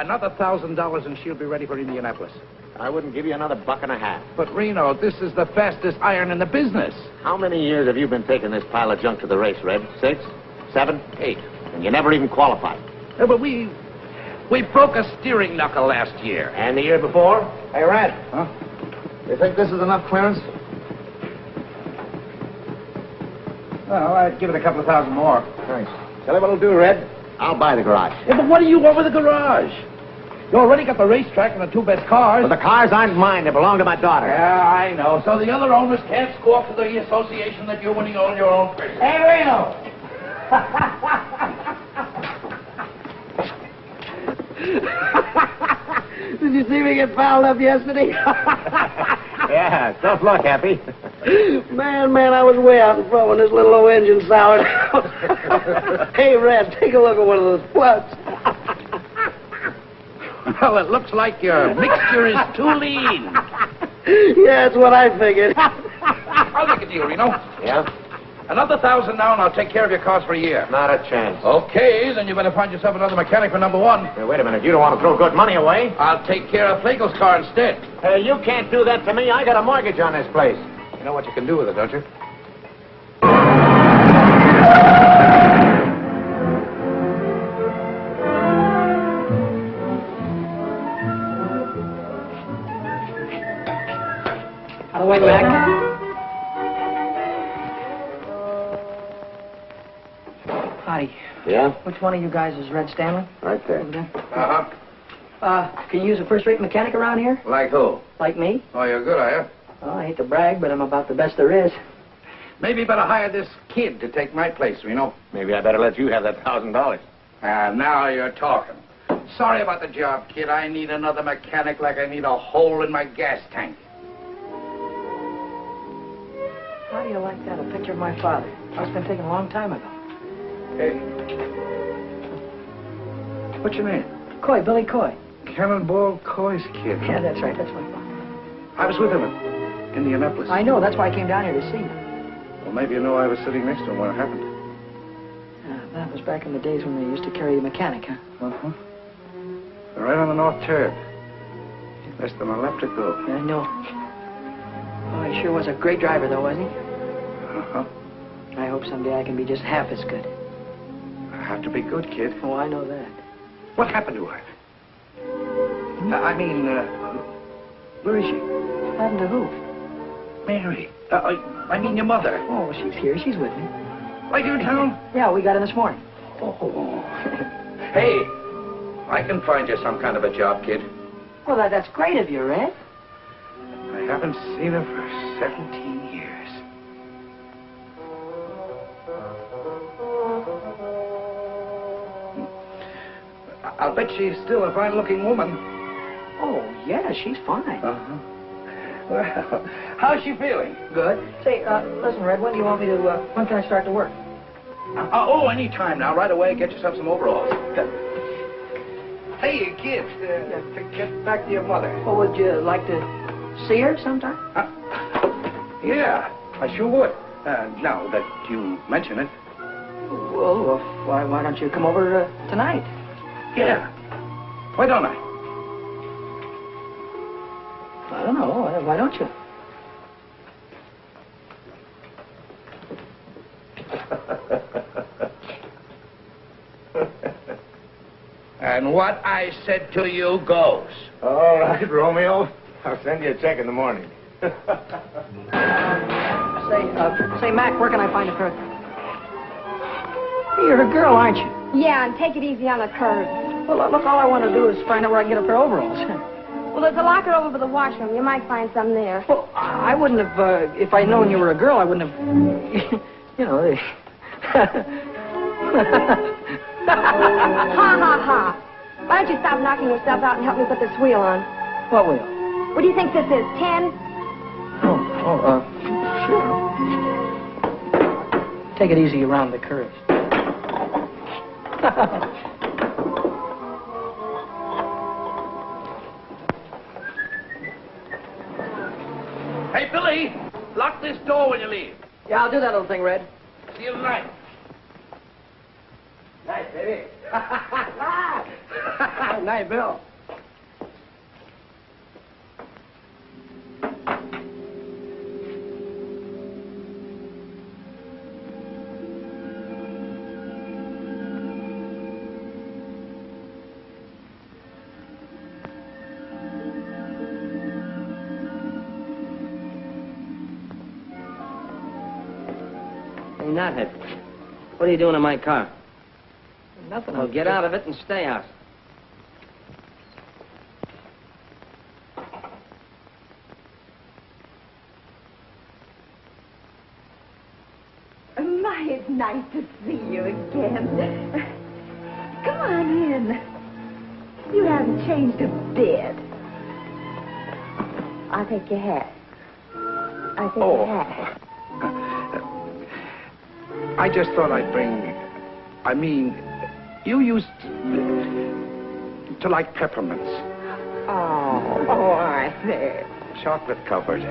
Another $1,000 and she'll be ready for Indianapolis. I wouldn't give you another $1.50. But, Reno, this is the fastest iron in the business. How many years have you been taking this pile of junk to the race, Red? 6, 7, 8. And you never even qualified. Yeah, but we broke a steering knuckle last year. And the year before? Hey, Red. Huh? You think this is enough clearance? Well, I'd give it a couple of thousand more. Thanks. Tell you what I'll do, Red. I'll buy the garage. Yeah, but what do you want with the garage? You already got the racetrack and the 2 best cars. But the cars aren't mine. They belong to my daughter. Yeah, I know. So the other owners can't squawk to the association that you're winning on your own person. Hey, Reno! Did you see me get fouled up yesterday? Yeah, tough luck, Happy. Man, I was way out in front when this little old engine soured out. Hey, Red, take a look at one of those floods. Well, it looks like your mixture is too lean. Yeah, that's what I figured. I'll make a deal, Reno. Yeah? Another $1,000 now, and I'll take care of your cars for a year. Not a chance. Okay, then you better find yourself another mechanic for number 1. Hey, wait a minute. You don't want to throw good money away. I'll take care of Flagel's car instead. Hey, you can't do that to me. I got a mortgage on this place. You know what you can do with it, don't you? Out of the way, Mac. Howdy. Yeah? Which one of you guys is Red Stanley? Right there. Over there. Uh-huh. Can you use a first-rate mechanic around here? Like who? Like me? Oh, you're good, are you? Well, I hate to brag, but I'm about the best there is. Maybe you better hire this kid to take my place, Reno. Maybe I better let you have that $1,000. Now you're talking. Sorry about the job, kid. I need another mechanic like I need a hole in my gas tank. How do you like that? A picture of my father. Must have been taken a long time ago. Hey. What's your name? Coy, Billy Coy. Cannonball Coy's kid. Yeah, that's right. That's my father. I was with him in Indianapolis. I know. That's why I came down here to see you. Well, maybe you know I was sitting next to him when it happened. That was back in the days when they used to carry the mechanic, huh? Uh-huh. Right on the north turn. Less than a left to go. I know. Oh, he sure was a great driver, though, wasn't he? Uh-huh. I hope someday I can be just half as good. I have to be good, kid. Oh, I know that. What happened to her? Where is she? Happened to who? Mary. I mean your mother. Oh, she's here. She's with me. Right here in town? Yeah, we got in this morning. Oh. Hey, I can find you some kind of a job, kid. Well, that's great of you, Red. I haven't seen her for 17 years. I'll bet she's still a fine-looking woman. Oh, yeah, she's fine. Uh-huh. Well, how's she feeling? Good. Say, listen, Red, when do you want me to, when can I start to work? Any time now. Right away, get yourself some overalls. Good. Hey, kid, to get back to your mother. Well, would you like to see her sometime? Yeah, I sure would. Now that you mention it. Well, why don't you come over tonight? Yeah. Why don't I? I don't know. Why don't you? And what I said to you goes. All right, Romeo. I'll send you a check in the morning. Say, Mac, where can I find a curve? Hey, you're a girl, aren't you? Yeah, and take it easy on the curves. Well, look, all I want to do is find out where I can get a pair of overalls. Well, there's a locker over by the washroom. You might find some there. Well, I wouldn't have, if I'd known you were a girl, I wouldn't have, you know. Ha, ha, ha. Why don't you stop knocking yourself out and help me put this wheel on? What wheel? What do you think this is, 10? Sure. Take it easy around the curves. Hey, Billy, lock this door when you leave. Yeah, I'll do that little thing, Red. See you tonight. Nice, baby. Night, Bill. Hey, Knothead, what are you doing in my car? Nothing. Well, get out of it and stay out. My, it's nice to see you again. Come on in. You haven't changed a bit. I'll take your hat. I'll take your hat. I just thought I'd bring... I mean, you used to like peppermints. Oh, Arthur. Chocolate covered.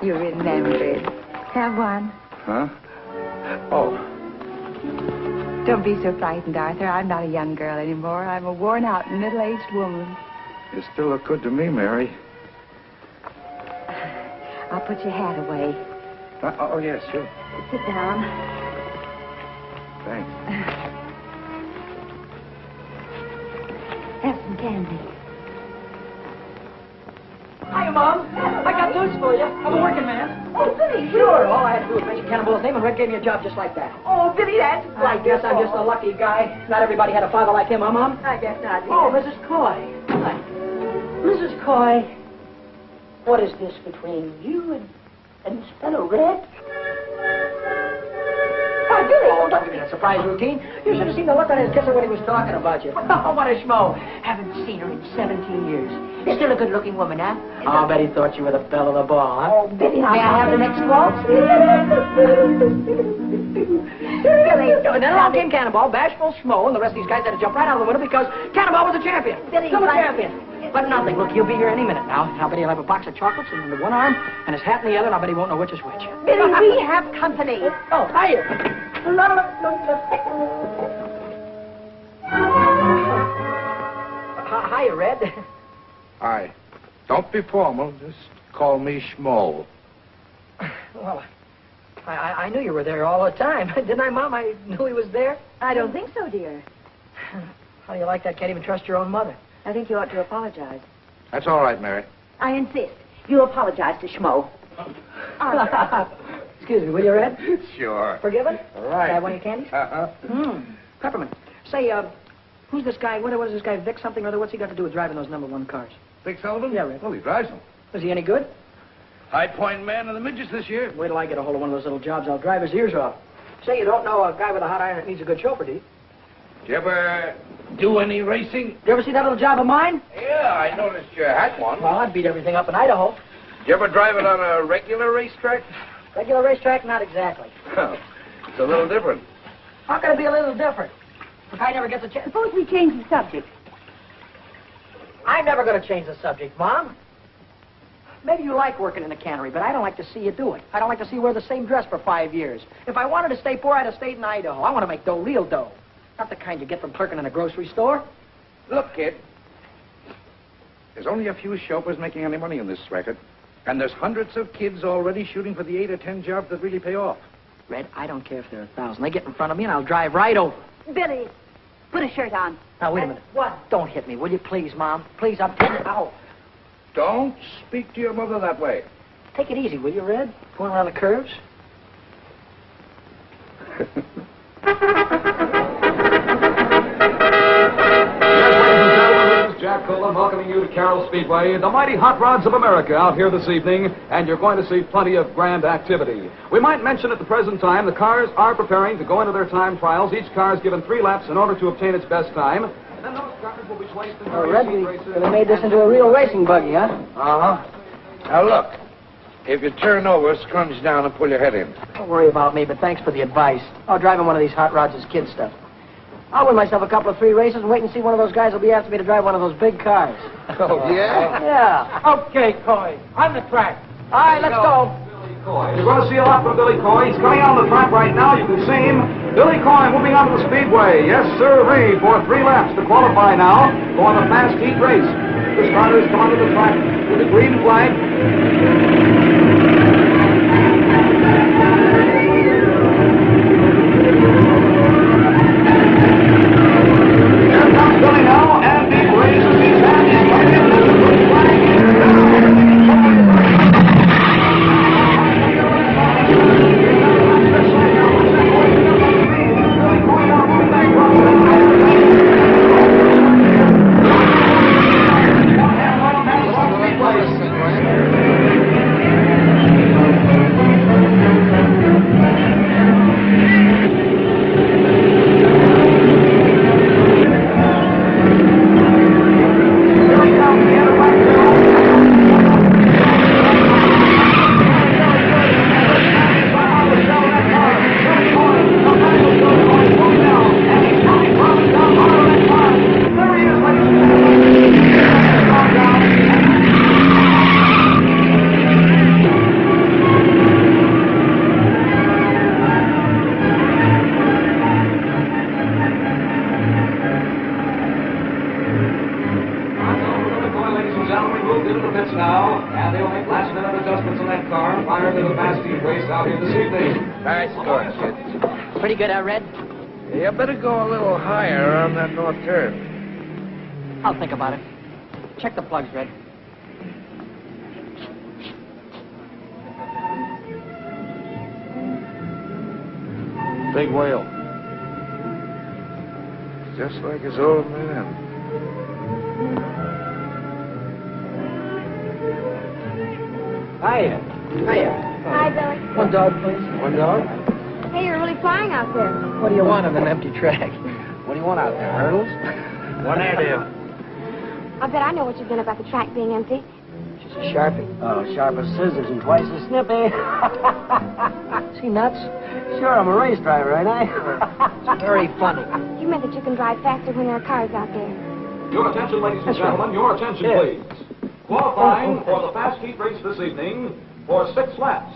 You remembered. Have one. Huh? Oh. Don't be so frightened, Arthur. I'm not a young girl anymore. I'm a worn-out, middle-aged woman. You still look good to me, Mary. I'll put your hat away. Oh, yes, sure. Sit down. Thanks. Have some candy. Hi, Mom. I got news for you. I'm a working man. Oh, Billy, Sure. All I had to do was mention Cannonball's name, and Red gave me a job just like that. Oh, Billy, that's I guess I'm just a lucky guy. Not everybody had a father like him, huh, Mom? I guess not. Oh, Mrs. Coy. Hi. Mrs. Coy, what is this between you and this fellow Red? Why, Billy! Oh, don't give me that surprise routine. You should have seen the look on his kisser when he was talking about you. Oh, what a schmo. Haven't seen her in 17 years. You're still a good-looking woman, huh? Oh, I bet he thought you were the belle of the ball, huh? Oh, Billy, May I have the next waltz? Billy, And then along came Cannonball, bashful schmo, and the rest of these guys had to jump right out of the window because Cannonball was a champion. Billy, Still a but- champion. But nothing. Look, he'll be here any minute now. I'll bet he'll have a box of chocolates in one arm and his hat in the other, and I'll bet he won't know which is which. Billy, we have company. Oh, hiya. Hiya, Red. Hi. Don't be formal. Just call me Schmo. Well, I knew you were there all the time. Didn't I, Mom? I knew he was there. I don't think so, dear. How do you like that? Can't even trust your own mother. I think you ought to apologize. That's all right, Mary. I insist. You apologize to Schmo. Excuse me, will you, Red? Sure. Forgiven? All right. Can I have one of your candies? Uh-huh. Peppermint. Say, who's this guy? What is this guy, Vic something or other? What's he got to do with driving those #1 cars? Vic Sullivan? Yeah, Red. Well, he drives them. Is he any good? High Point man of the midgets this year. Wait till I get a hold of one of those little jobs. I'll drive his ears off. Say, you don't know a guy with a hot iron that needs a good chauffeur, do you? Did you ever do any racing? You ever see that little job of mine? Yeah, I noticed you had one. Well, I'd beat everything up in Idaho. Did you ever drive it on a regular racetrack? Regular racetrack? Not exactly. It's a little different. How can it be a little different? The guy never gets a chance. Suppose we change the subject. I'm never going to change the subject, Mom. Maybe you like working in a cannery, but I don't like to see you do it. I don't like to see you wear the same dress for 5 years. If I wanted to stay poor, I'd have stayed in Idaho. I want to make dough, real dough. Not the kind you get from clerking in a grocery store. Look, kid. There's only a few chauffeurs making any money on this racket. And there's hundreds of kids already shooting for the 8 or 10 jobs that really pay off. Red, I don't care if there are 1,000. They get in front of me and I'll drive right over. Billy, put a shirt on. Now, wait a minute. What? Don't hit me, will you, please, Mom? Please, I'm telling you. Ow. Don't speak to your mother that way. Take it easy, will you, Red? Going around the curves. Jack Colan welcoming you to Carroll Speedway, the mighty hot rods of America out here this evening, and you're going to see plenty of grand activity. We might mention at the present time the cars are preparing to go into their time trials. Each car is given 3 laps in order to obtain its best time. And then those cars will be placed in Red, we made this into a real racing buggy, huh? Uh-huh. Now, look. If you turn over, scrunch down and pull your head in. Don't worry about me, but thanks for the advice. Oh, driving one of these hot rods is kid stuff. I'll win myself a couple of 3 races and wait and see one of those guys will be after me to drive one of those big cars. Oh, yeah? Yeah. Okay, Coy. On the track. All right, let's go. Coy. You're going to see a lot from Billy Coy. He's coming out on the track right now. You can see him. Billy Coy moving onto the speedway. Yes, sir, for 3 laps to qualify now for the fast heat race. The starters come onto the track with the green flag. Here comes Billy now, and he raises his hand. He's coming in with the green flag. Pretty good, Red? You better go a little higher on that north turn. I'll think about it. Check the plugs, Red. Big whale. Just like his old man. Hiya. Hi, Billy. One dog, please. One dog. Hey, you're really flying out there. What do you want on an empty track? What do you want out there, hurdles? One air I bet I know what you've been about the track being empty. She's a sharpie. Oh, sharp as scissors and twice as snippy. Is he nuts? Sure, I'm a race driver, ain't I? It's very funny. You meant that you can drive faster when there are cars out there. Your attention, ladies and gentlemen. Your attention, please. Qualifying for the fast heat race this evening for 6 laps.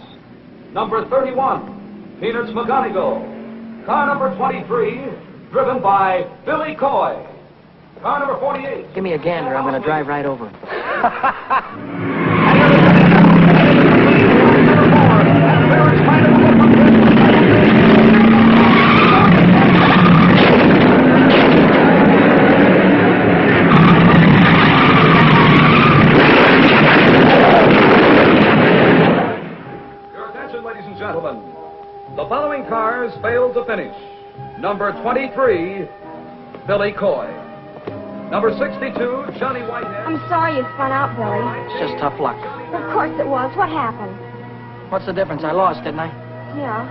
Number 31, Peanuts McGonigal. Car number 23, driven by Billy Coy. Car number 48. Give me a gander. I'm going to drive right over him. Your attention, ladies and gentlemen. The following cars failed to finish. Number 23, Billy Coy. Number 62, Johnny Whitehead. I'm sorry you spun out, Billy. It's just tough luck. Of course it was. What happened? What's the difference? I lost, didn't I? Yeah.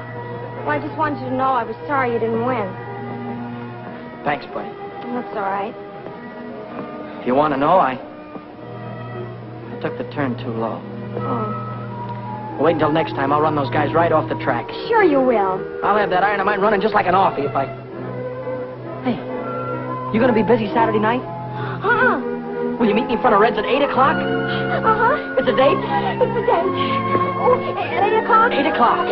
Well, I just wanted you to know I was sorry you didn't win. Thanks, buddy. That's all right. If you want to know, I took the turn too low. Oh. Wait until next time. I'll run those guys right off the track. Sure you will. I'll have that iron of mine running just like an offie if I... Hey, you going to be busy Saturday night? Uh-huh. Will you meet me in front of Red's at 8 o'clock? Uh-huh. It's a date? It's a date. Oh, at 8 o'clock? 8 o'clock.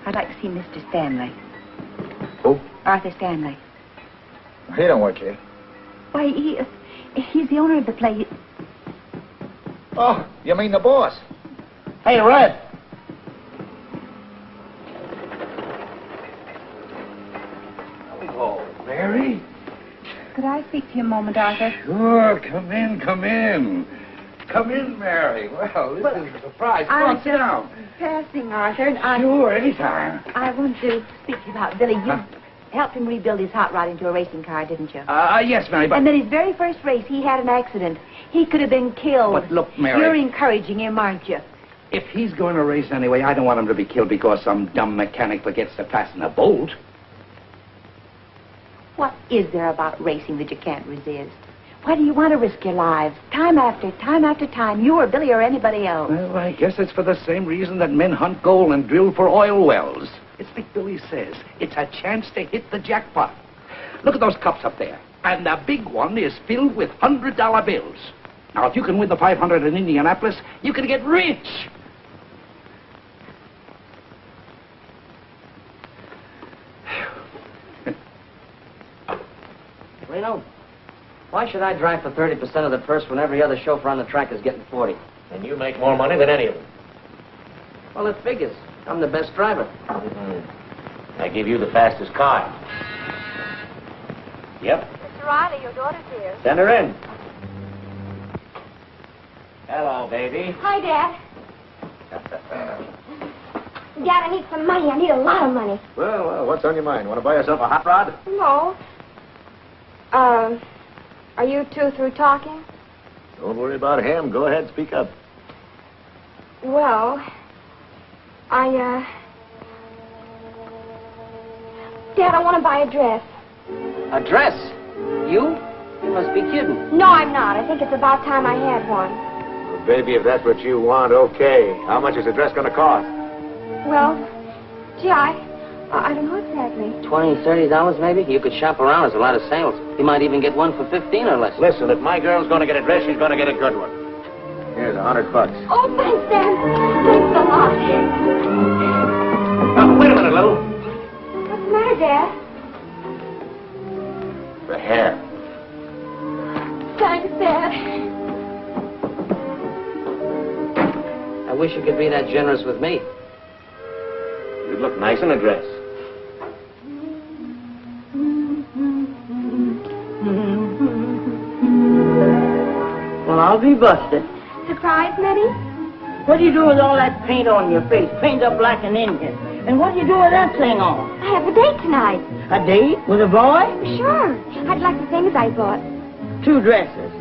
I'd like to see Mr. Stanley. Who? Arthur Stanley. He don't work here. Why, he's the owner of the place. Oh, you mean the boss? Hey, Red. Hello, Mary. Could I speak to you a moment, Arthur? Sure, come in, come in. Come in, Mary. Well, this is a surprise. Come on, sit down. Passing, Arthur, and Sure, anytime. I want to speak to you about Billy. You helped him rebuild his hot rod into a racing car, didn't you? Yes, Mary, but... And then his very first race, he had an accident. He could have been killed. But look, Mary... You're encouraging him, aren't you? If he's going to race anyway, I don't want him to be killed because some dumb mechanic forgets to fasten a bolt. What is there about racing that you can't resist? Why do you want to risk your lives? Time after time, you or Billy or anybody else. Well, I guess it's for the same reason that men hunt gold and drill for oil wells. It's like Billy says, it's a chance to hit the jackpot. Look at those cups up there. And the big one is filled with $100 bills. Now, if you can win the 500 in Indianapolis, you can get rich. Reno, why should I drive for 30% of the purse when every other chauffeur on the track is getting 40? And you make more money than any of them. Well, it figures. I'm the best driver. I give you the fastest car. Yep. Mr. Riley, your daughter's here. Send her in. Hello, baby. Hi, Dad. Dad, I need some money. I need a lot of money. Well, what's on your mind? Want to buy yourself a hot rod? No. Are you two through talking? Don't worry about him. Go ahead, speak up. Well, Dad, I want to buy a dress. A dress? You? You must be kidding. No, I'm not. I think it's about time I had one. Well, baby, if that's what you want, okay. How much is the dress going to cost? Well, gee, I don't know exactly. $20, $30 maybe? You could shop around. There's a lot of sales. You might even get one for 15 or less. Listen, if my girl's going to get a dress, she's going to get a good one. Here's $100. Oh, thanks, Dad. Thanks a lot. Oh, wait a minute, Lou. What's the matter, Dad? The hair. Thanks, Dad. I wish you could be that generous with me. You'd look nice in a dress. Well, I'll be busted. Surprise, Nettie? What do you do with all that paint on your face? Paint up like an Indian. And what do you do with that thing on? I have a date tonight. A date with a boy? Sure. I'd like the same as I bought. 2 dresses.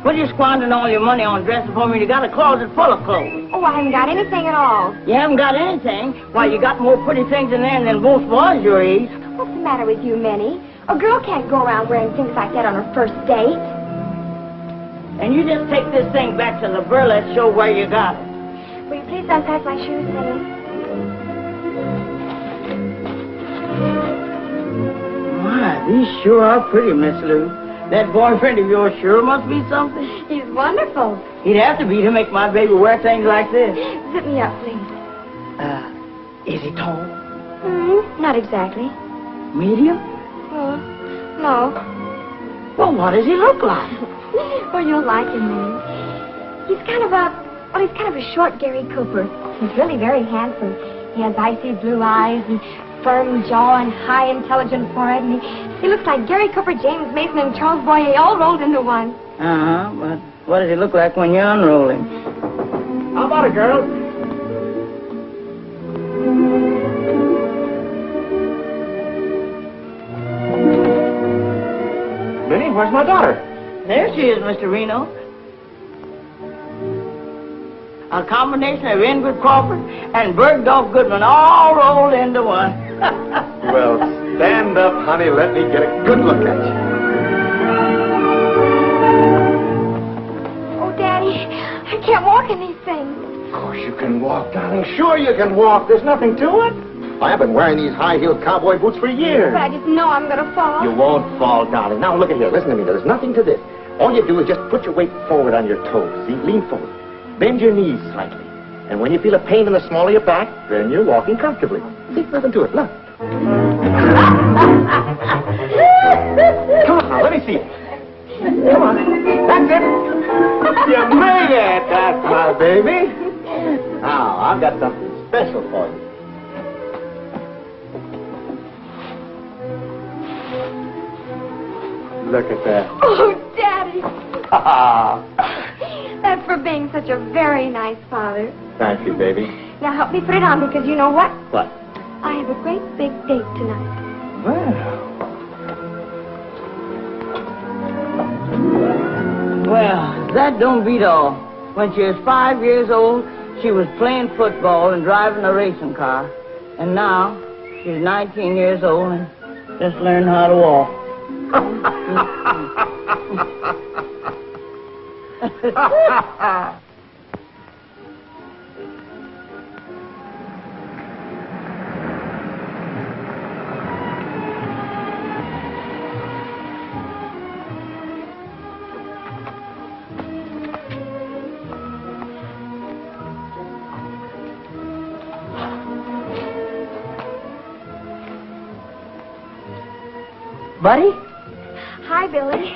What are you squandering all your money on dresses for when you got a closet full of clothes? Oh, I haven't got anything at all. You haven't got anything? Why, you got more pretty things in there than most boys your age. What's the matter with you, Minnie? A girl can't go around wearing things like that on her first date. And you just take this thing back to the burlesque show where you got it. Will you please unpack my shoes, Minnie? My, these sure are pretty, Miss Lou. That boyfriend of yours sure must be something. He's wonderful. He'd have to be to make my baby wear things like this. Zip me up, please. Is he tall? Not exactly. Medium? No. Well, what does he look like? Well, you'll like him, Minnie. He's kind of a short Gary Cooper. He's really very handsome. He has icy blue eyes and firm jaw and high intelligent forehead, and he looks like Gary Cooper, James Mason, and Charles Boyer all rolled into one. But what does he look like when you unroll him? How about it, girl? Minnie, where's my daughter? There she is, Mr. Reno. A combination of Ingrid Crawford and Bergdorf Goodman all rolled into one. Well, stand up, honey. Let me get a good look at you. Oh, Daddy, I can't walk in these things. Of course you can walk, darling. Sure you can walk. There's nothing to it. I've been wearing these high-heeled cowboy boots for years. But I just know I'm going to fall. You won't fall, darling. Now, look at here. Listen to me. There's nothing to this. All you do is just put your weight forward on your toes. See? Lean forward. Bend your knees slightly. And when you feel a pain in the small of your back, then you're walking comfortably. See? Listen to it. Look. Come on now. Let me see it. Come on. That's it. You made it. That's my baby. Now, I've got something special for you. Look at that. Oh, Daddy. That's for being such a very nice father. Thank you, baby. Now help me put it on, because you know what? What? I have a great big date tonight. Well, that don't beat all. When she was 5 years old, she was playing football and driving a racing car. And now, she's 19 years old and just learned how to walk. Buddy? Hi, Billy.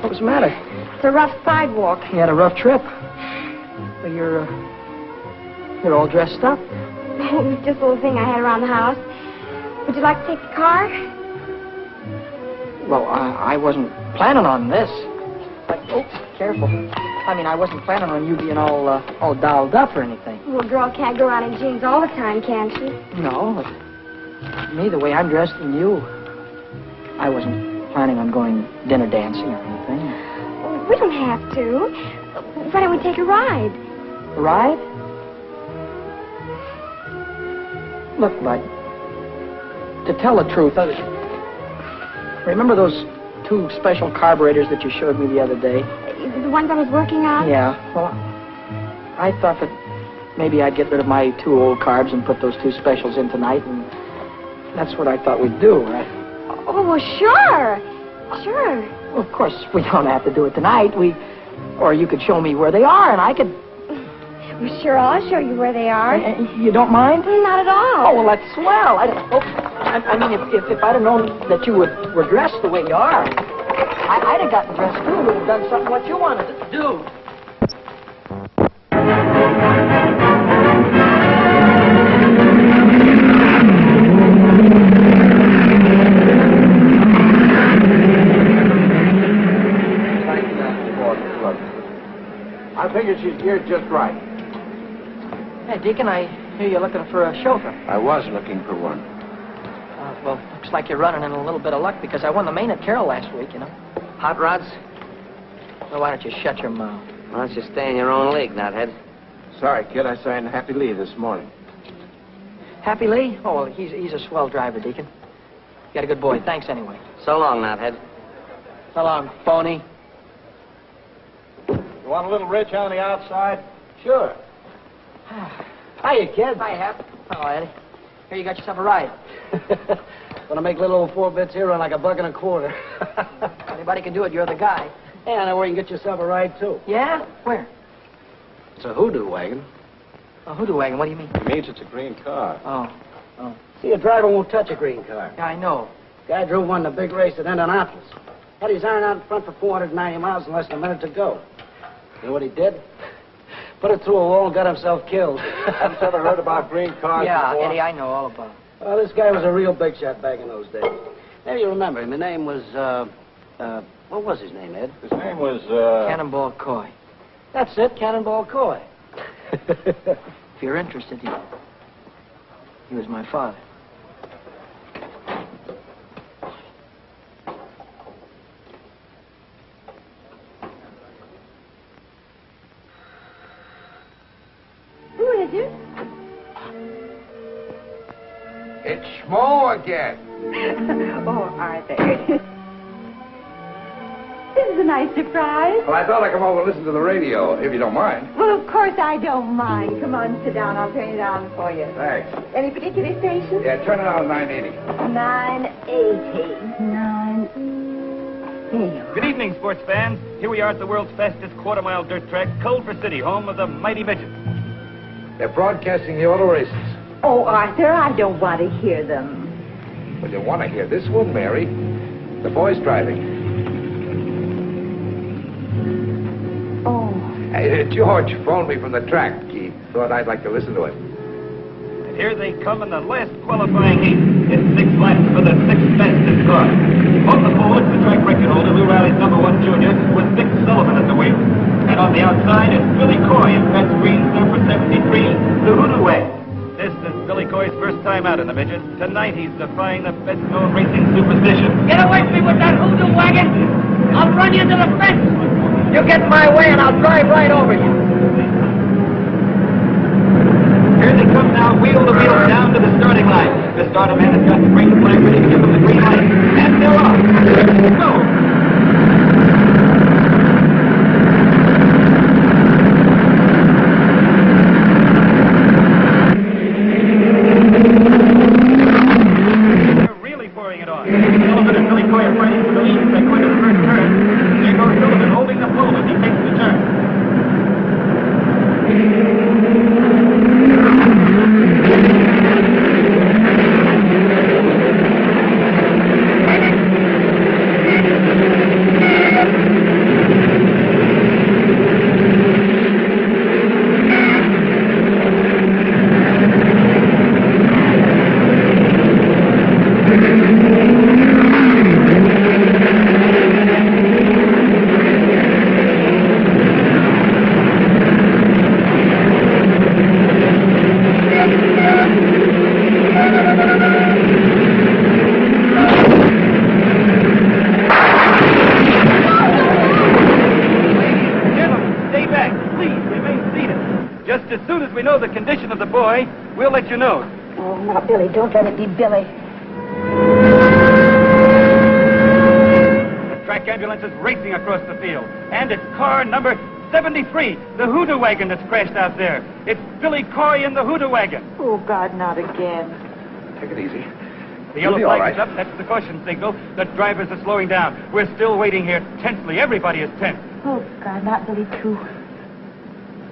What was the matter? It's a rough sidewalk. You had a rough trip. Well, you're all dressed up. It was just a little thing I had around the house. Would you like to take the car? Well, I wasn't planning on this. But, careful. I mean, I wasn't planning on you being all dolled up or anything. Well, a girl can't go around in jeans all the time, can she? No, but me, the way I'm dressed and you, I wasn't planning on going dinner dancing or anything. We don't have to. Why don't we take a ride? A ride? Look, Bud, to tell the truth, remember those 2 special carburetors that you showed me the other day? The ones I was working on? Yeah, well, I thought that maybe I'd get rid of my 2 old carbs and put those 2 specials in tonight, and that's what I thought we'd do, right? Oh, well, sure. Sure. Well, of course, we don't have to do it tonight. Or you could show me where they are, and I could... Well, sure, I'll show you where they are. You don't mind? Not at all. Oh, well, that's swell. I mean, if I'd have known that you were dressed the way you are, I'd have gotten dressed, too. Would have done something what you wanted to do. I figured she's geared just right. Hey, Deacon, I hear you're looking for a chauffeur. I was looking for one. Well, looks like you're running in a little bit of luck because I won the main at Carroll last week, you know. Hot rods? Well, why don't you shut your mouth? Why don't you stay in your own league, nuthead? Sorry, kid. I signed Happy Lee this morning. Happy Lee? Oh, well, he's a swell driver, Deacon. You got a good boy. Thanks anyway. So long, nuthead. So long, phony. You want a little rich on the outside? Sure. Hiya, kid. Hi, Hap. Hello, Eddie. Here, you got yourself a ride. Gonna make little old 4 bits here on like $1.25. Anybody can do it. You're the guy. Yeah, I know where you can get yourself a ride, too. Yeah? Where? It's a hoodoo wagon. A hoodoo wagon. What do you mean? It means it's a green car. Oh. See, a driver won't touch a green car. Yeah, I know. Guy drove one in a big race at Indianapolis. Had his iron out in front for 490 miles in less than a minute to go. You know what he did? Put it through a wall and got himself killed. Haven't you ever heard about green cars before? Eddie, I know all about it. Well, this guy was a real big shot back in those days. Maybe you remember him. His name was, what was his name, Ed? His name was, Cannonball Coy. That's it, Cannonball Coy. If you're interested, he was my father. Who is it? It's Schmo again. Oh, Arthur. This is a nice surprise. Well, I thought I'd come over and listen to the radio, if you don't mind. Well, of course I don't mind. Come on, sit down. I'll turn it on for you. Thanks. Any particular station? Yeah, turn it on 980. 980. There you are. Good evening, sports fans. Here we are at the world's fastest quarter-mile dirt track, Culver City, home of the mighty midget. They're broadcasting the auto races. Oh, Arthur, I don't want to hear them. Well, you want to hear this one, Mary. The boys driving. Oh. Hey, George phoned me from the track. He thought I'd like to listen to it. And here they come in the last qualifying heat. It's 6 laps for the 6th fastest car. On the pole, it's the track record holder, Lou Riley's #1 junior, with Dick Sullivan at the wheel. And on the outside, it's Billy Coy in Fats Green's number 73, the Hoodoo Wagon. This is Billy Coy's first time out in the midget. Tonight he's defying the best-known racing superstition. Get away from me with that hoodoo wagon! I'll run you to the fence! You get in my way and I'll drive right over you. Here they come now, wheel to wheel, down to the starting line. The starter man has got the green flag ready to give them the green light. And they're off. Go! Sullivan and Billy Coy are fighting for the lead as they go into the first turn. There goes Sullivan holding the pole as he takes the turn. Just as soon as we know the condition of the boy, we'll let you know. Oh, now, Billy, don't let it be Billy. The track ambulance is racing across the field. And it's car number 73, the hoodoo wagon that's crashed out there. It's Billy Coy in the hoodoo wagon. Oh, God, not again. Take it easy. The You'll yellow be all flag is right. up. That's the caution signal. The drivers are slowing down. We're still waiting here tensely. Everybody is tense. Oh, God, not Billy, too.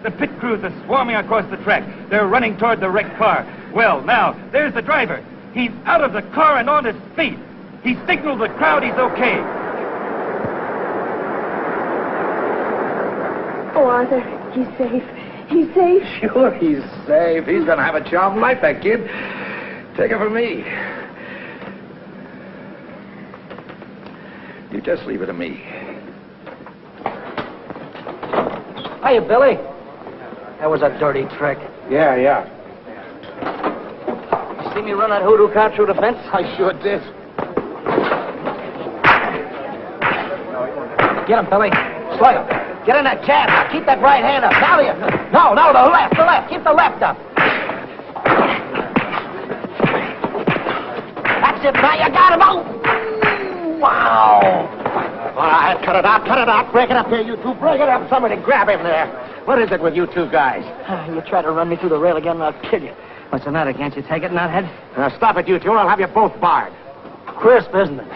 The pit crews are swarming across the track. They're running toward the wrecked car. Well, now, there's the driver. He's out of the car and on his feet. He signaled the crowd he's okay. Oh, Arthur, he's safe. He's safe. Sure, he's safe. He's going to have a charmed life, that kid. Take it from me. You just leave it to me. Hiya, Billy. That was a dirty trick. Yeah. You see me run that hoodoo car through the fence? I sure did. Get him, Billy. Slug him. Get in that cab now. Keep that right hand up. Now no, the left. Keep the left up. That's it, now you got him. Oh! Wow. All right, cut it out. Break it up there, you two. Break it up. Somebody grab him there. What is it with you two guys? You try to run me through the rail again, and I'll kill you. What's the matter? Can't you take it, nuthead? Now, stop it, you two, or I'll have you both barred. Crisp, isn't it?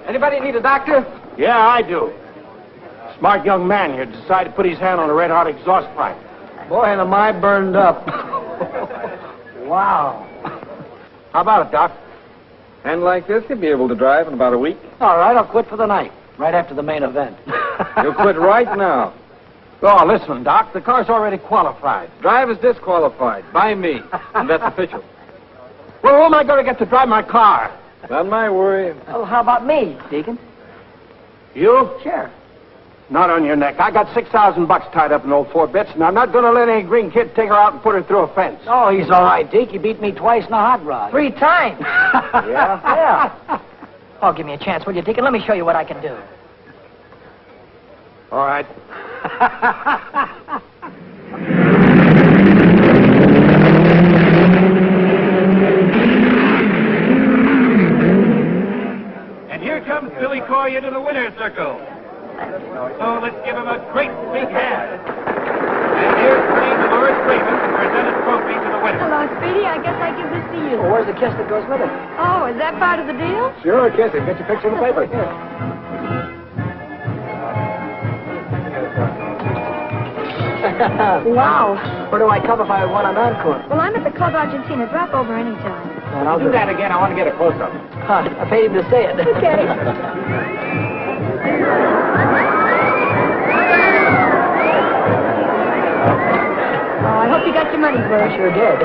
Anybody need a doctor? Yeah, I do. Smart young man here decided to put his hand on a red-hot exhaust pipe. Boy, am I burned up. Wow. How about it, Doc? And like this, you'll be able to drive in about a week. All right, I'll quit for the night. Right after the main event. You'll quit right now. Oh, listen, Doc, the car's already qualified. Driver's disqualified by me, and that's official. Well, who am I going to get to drive my car? Not my worry. Well, how about me, Deacon? You? Sure. Not on your neck. I got $6,000 tied up in old 4 bits, and I'm not going to let any green kid take her out and put her through a fence. Oh, he's all right, Deke. He beat me twice in a hot rod. 3 times. Yeah? Oh, give me a chance, will you, Deacon? Let me show you what I can do. All right. And here comes Billy Coy into the winner's circle. So let's give him a great big hand. And here's Queen Dolores Raven to present his trophy to the winner. Hello, Speedy. I guess I give this to you. Well, where's the kiss that goes with it? Oh, is that part of the deal? Sure, kiss him. Get your picture in the paper. Wow. Where do I come if I want an encore? Well, I'm at the Club Argentina. Drop over anytime. Well, I'll Do that again. I want to get a close-up. Huh, I paid him to say it. Okay. Oh, I hope you got your money's I worth. sure did.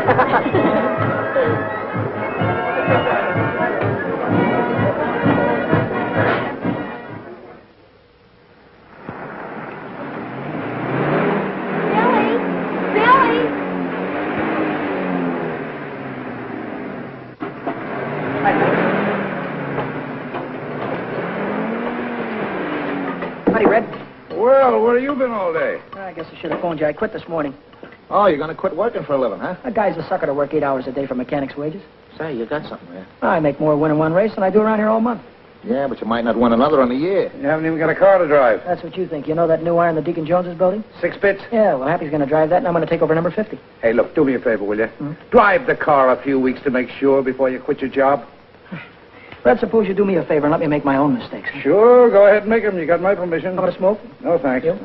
Billy! Howdy, Red. Well, where have you been all day? I guess I should have phoned you. I quit this morning. Oh, you're going to quit working for a living, huh? A guy's a sucker to work 8 hours a day for mechanic's wages. Say, you got something there. I make more winning one race than I do around here all month. Yeah, but you might not win another in a year. You haven't even got a car to drive. That's what you think. You know that new iron that Deacon Jones is building? 6 bits? Yeah, well, Happy's going to drive that, and I'm going to take over number 50. Hey, look, do me a favor, will you? Drive the car a few weeks to make sure before you quit your job. Red, suppose you do me a favor and let me make my own mistakes. Sure, go ahead and make them. You got my permission. Want to smoke? No, thanks. You?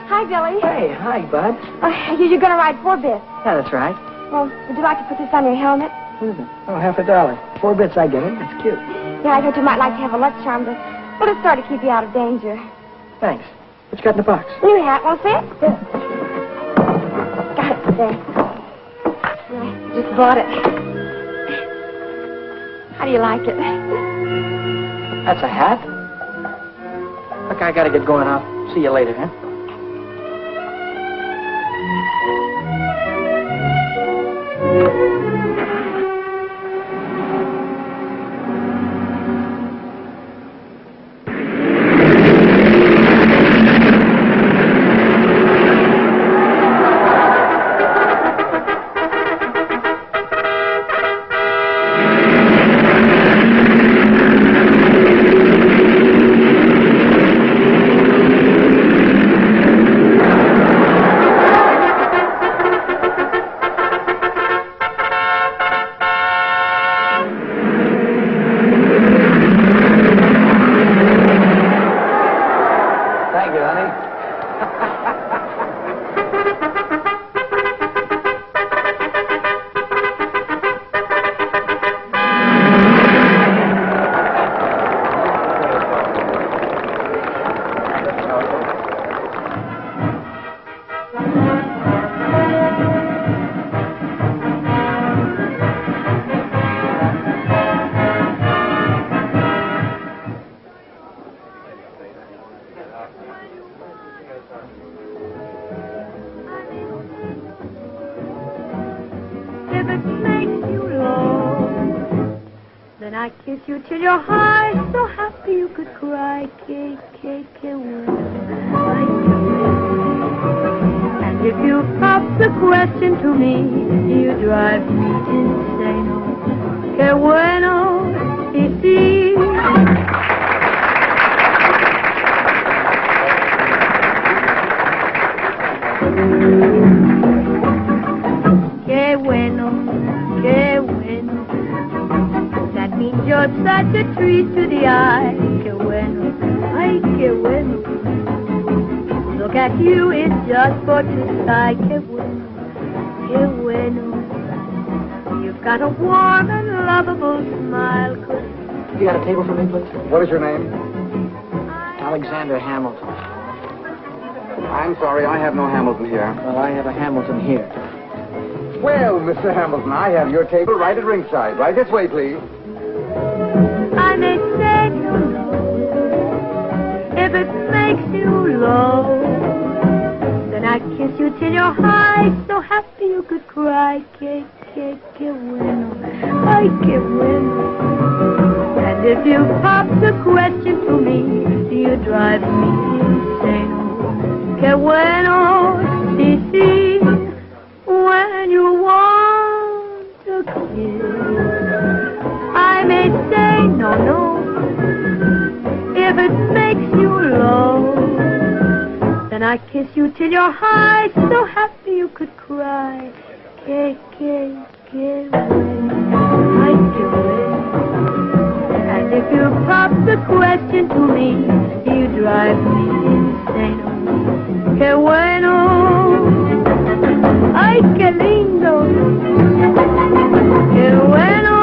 Hi, Billy. Hey, hi, bud. You're going to ride 4 bits. Yeah, that's right. Well, would you like to put this on your helmet? What is it? Oh, $50. 4 bits, I get it. That's cute. Yeah, I thought you might like to have a luck charm to... Well, it's sort of keep you out of danger. Thanks. What you got in the box? New hat, want to see it? Got it there. I just bought it. How do you like it? That's a hat? Look, I got to get going. I'll see you later, huh? Then I kiss you till you're high, so happy you could cry. Bueno. And if you pop the question to me, you drive me insane. Que bueno, sí, sí. Qué bueno, qué bueno. That means you're such a treat to the eye. Qué bueno, ay, qué bueno. Look at you, it's just for to sigh. Qué bueno, qué bueno. You've got a warm and lovable smile. You got a table for me, please? What is your name? Alexander Hamilton. I'm sorry, I have no Hamilton here. Well, I have a Hamilton here. Well, Mr. Hamilton, I have your table right at ringside. Right this way, please. I may say no, if it makes you low. Then I kiss you till you're high, so happy you could cry. Que bueno, ay, que bueno. And if you pop the question to me, you drive me insane. Que bueno, sí, sí. When you want a kiss, I may say no, no. If it makes you low, then I kiss you till you're high, so happy you could cry. Que bueno, ay, que bueno. And if you pop the question to me, you drive me insane. Que bueno, ay, qué lindo. Qué bueno.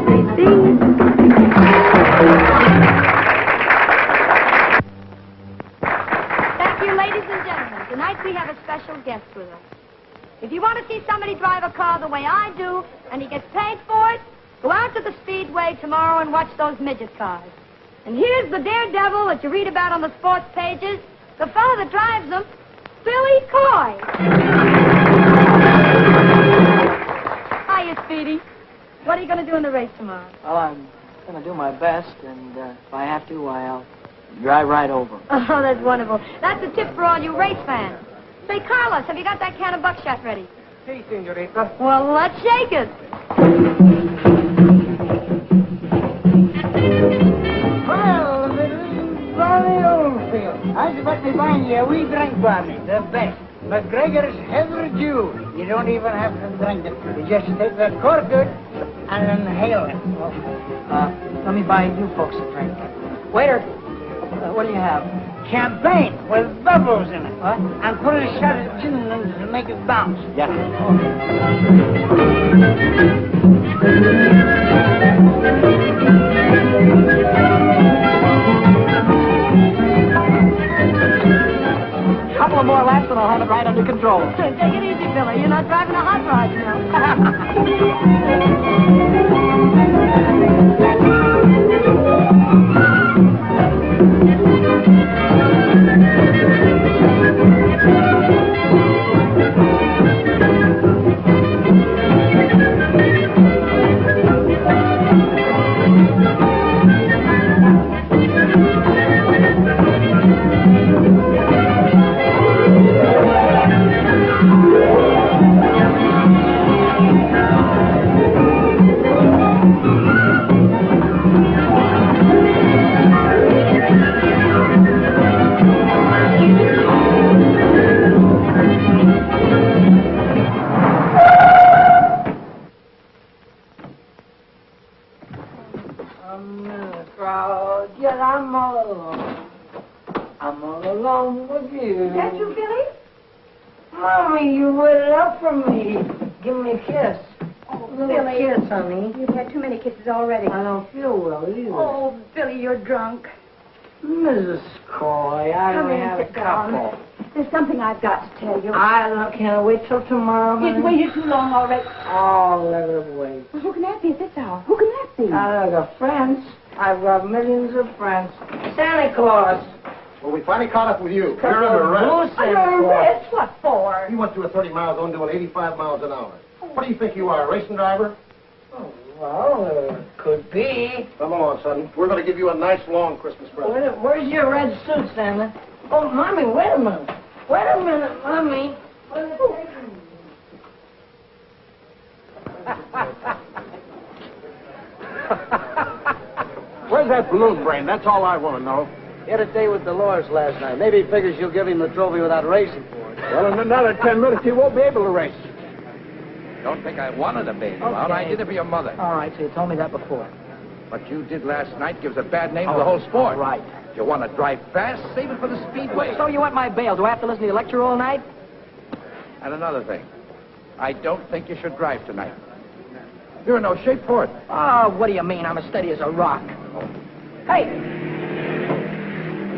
Sí, sí. Thank you, ladies and gentlemen. Tonight we have a special guest with us. If you want to see somebody drive a car the way I do, and he gets paid for it, go out to the Speedway tomorrow and watch those midget cars. And here's the daredevil that you read about on the sports pages, the fellow that drives them, Billy Coy. Hiya, Speedy. What are you going to do in the race tomorrow? Well, I'm going to do my best, and if I have to, I'll drive right over. Oh, that's wonderful. That's a tip for all you race fans. Say, Carlos, have you got that can of buckshot ready? Si, senorita. Well, let's shake it. Well, Johnny Oldfield, how's about to find you a wee drink for me? The best. McGregor's Heather Dew. You don't even have to drink it. You just take that cork out and inhale it. Let me buy you folks a drink. Waiter, what do you have? Champagne with bubbles in it. What? And put a shot of gin in it to make it bounce. Yeah. Couple of more laps and I'll have it right under control. Take it easy, Billy. You're not driving a hot rod, you know. I'm all alone with you. Is that you, Billy? Mommy, you waited up for me. Give me a kiss. Oh, Little Billy. kiss, honey. You've had too many kisses already. I don't feel well either. Oh, Billy, you're drunk. Mrs. Coy, I Come only in, have a sit down. couple. There's something I've got to tell you. I can't wait till tomorrow. It's honey. waited too long already. Oh, let her wait. Well, who can that be at this hour? Who can that be? I've got friends. I've got millions of friends. Santa Claus. Well, we finally caught up with you. You're under arrest. Under arrest? What for? You went through a 30 mile zone doing 85 miles an hour. What do you think you are, a racing driver? Oh, Well, could be. Come along, son. We're going to give you a nice long Christmas present. Where's your red suit, Stanley? Oh, Mommy, wait a minute. Wait a minute, Mommy. Where's that balloon brain? That's all I want to know. He had a day with Dolores last night. Maybe he figures you'll give him the trophy without racing for it. Well, in another 10 minutes, he won't be able to race. Don't think I wanted to bail you out. I did it for your mother. All right, so you told me that before. What you did last night gives a bad name to the whole sport. Right. You want to drive fast? Save it for the speedway. So you want my bail? Do I have to listen to your lecture all night? And another thing. I don't think you should drive tonight. You're in no shape for it. Oh, what do you mean? I'm as steady as a rock. Hey!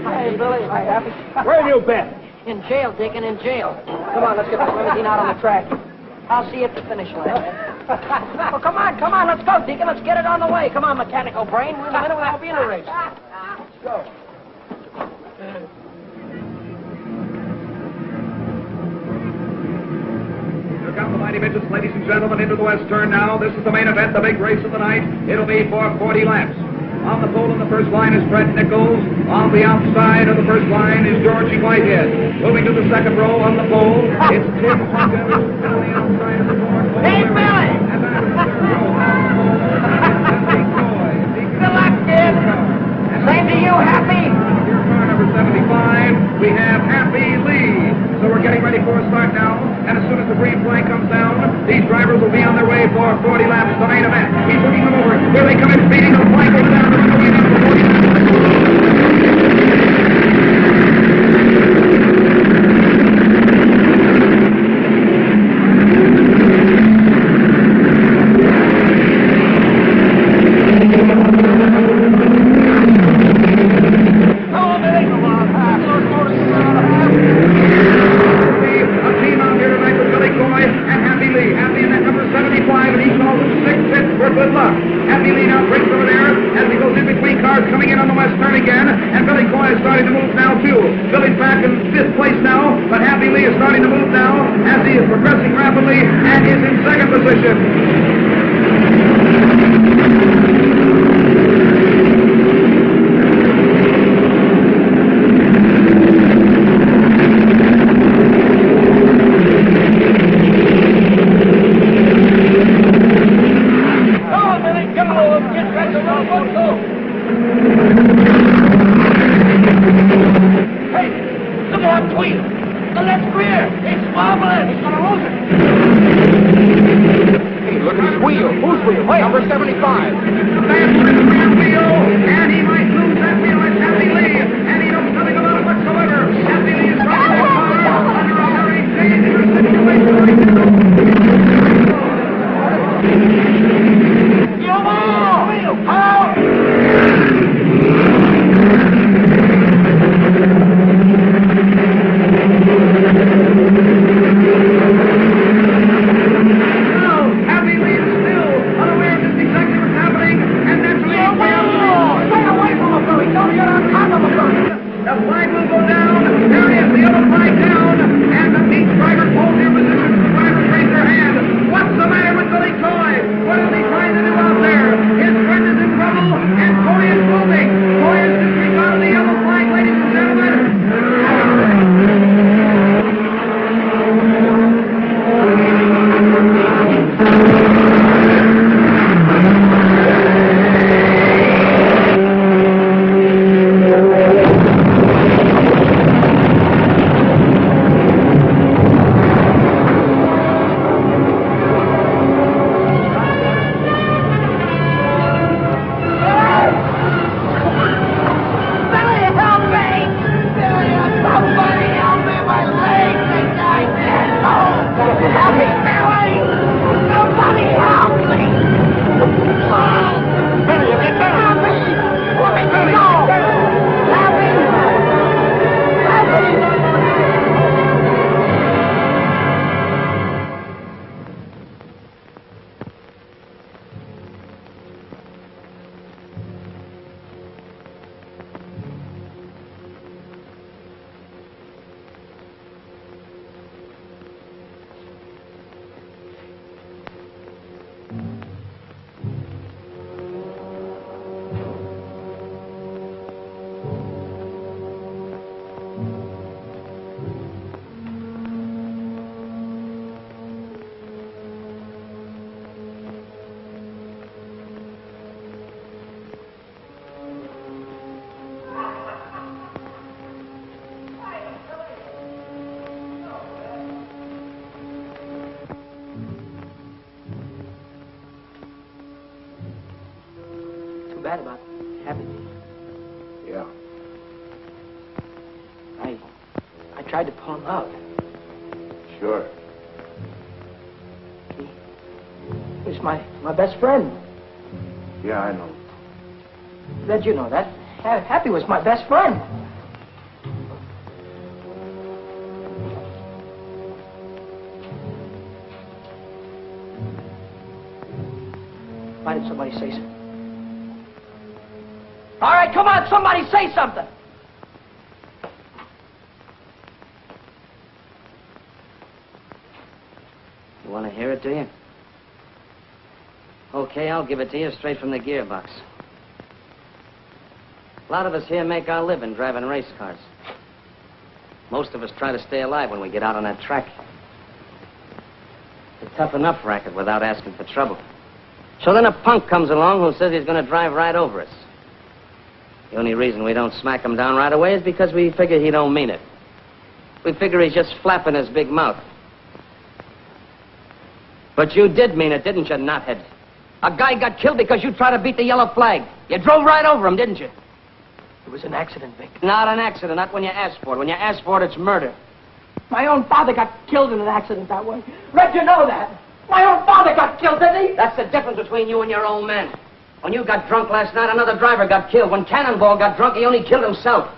Hi, Billy. Hi, Happy. Where have you been? In jail, Deacon, in jail. Come on, let's get this limousine out on the track. I'll see you at the finish line. Well, come on, let's go, Deacon. Let's get it on the way. Come on, mechanical brain. In a minute, we'll be in a race. Let's go. Here come the mighty midgets, ladies and gentlemen, into the west turn now. This is the main event, the big race of the night. It'll be for 40 laps. On the pole in the first line is Fred Nichols. On the outside of the first line is Georgie Whitehead. Moving to the second row on the pole, it's Tim Hawkins. On the outside of the fourth pole. Hey, Billy! And then in the third row, Good luck, kid. Same to you, Happy. Here, car number 75, we have Happy Lee. So we're getting ready for a start now. And as soon as the green flag comes down, these drivers will be on their way for 40 laps, the main event. He's looking them over. Here they come in, speeding. The flag goes down. They're going in for 40 laps. Progressing rapidly and is in second position. bad about Happy. Yeah. I tried to pull him out. Sure. He was my best friend. Yeah, I know. Red, you know that. Happy was my best friend. Why didn't somebody say something? All right, come on, somebody say something. You want to hear it, do you? Okay, I'll give it to you straight from the gearbox. A lot of us here make our living driving race cars. Most of us try to stay alive when we get out on that track. It's a tough enough racket without asking for trouble. So then a punk comes along who says he's going to drive right over us. The only reason we don't smack him down right away is because we figure he don't mean it. We figure he's just flapping his big mouth. But you did mean it, didn't you, knothead? A guy got killed because you tried to beat the yellow flag. You drove right over him, didn't you? It was an accident, Vic. Not an accident, not when you asked for it. When you asked for it, it's murder. My own father got killed in an accident that way. Red, you know that. My own father got killed, didn't he? That's the difference between you and your old man. When you got drunk last night, another driver got killed. When Cannonball got drunk, he only killed himself.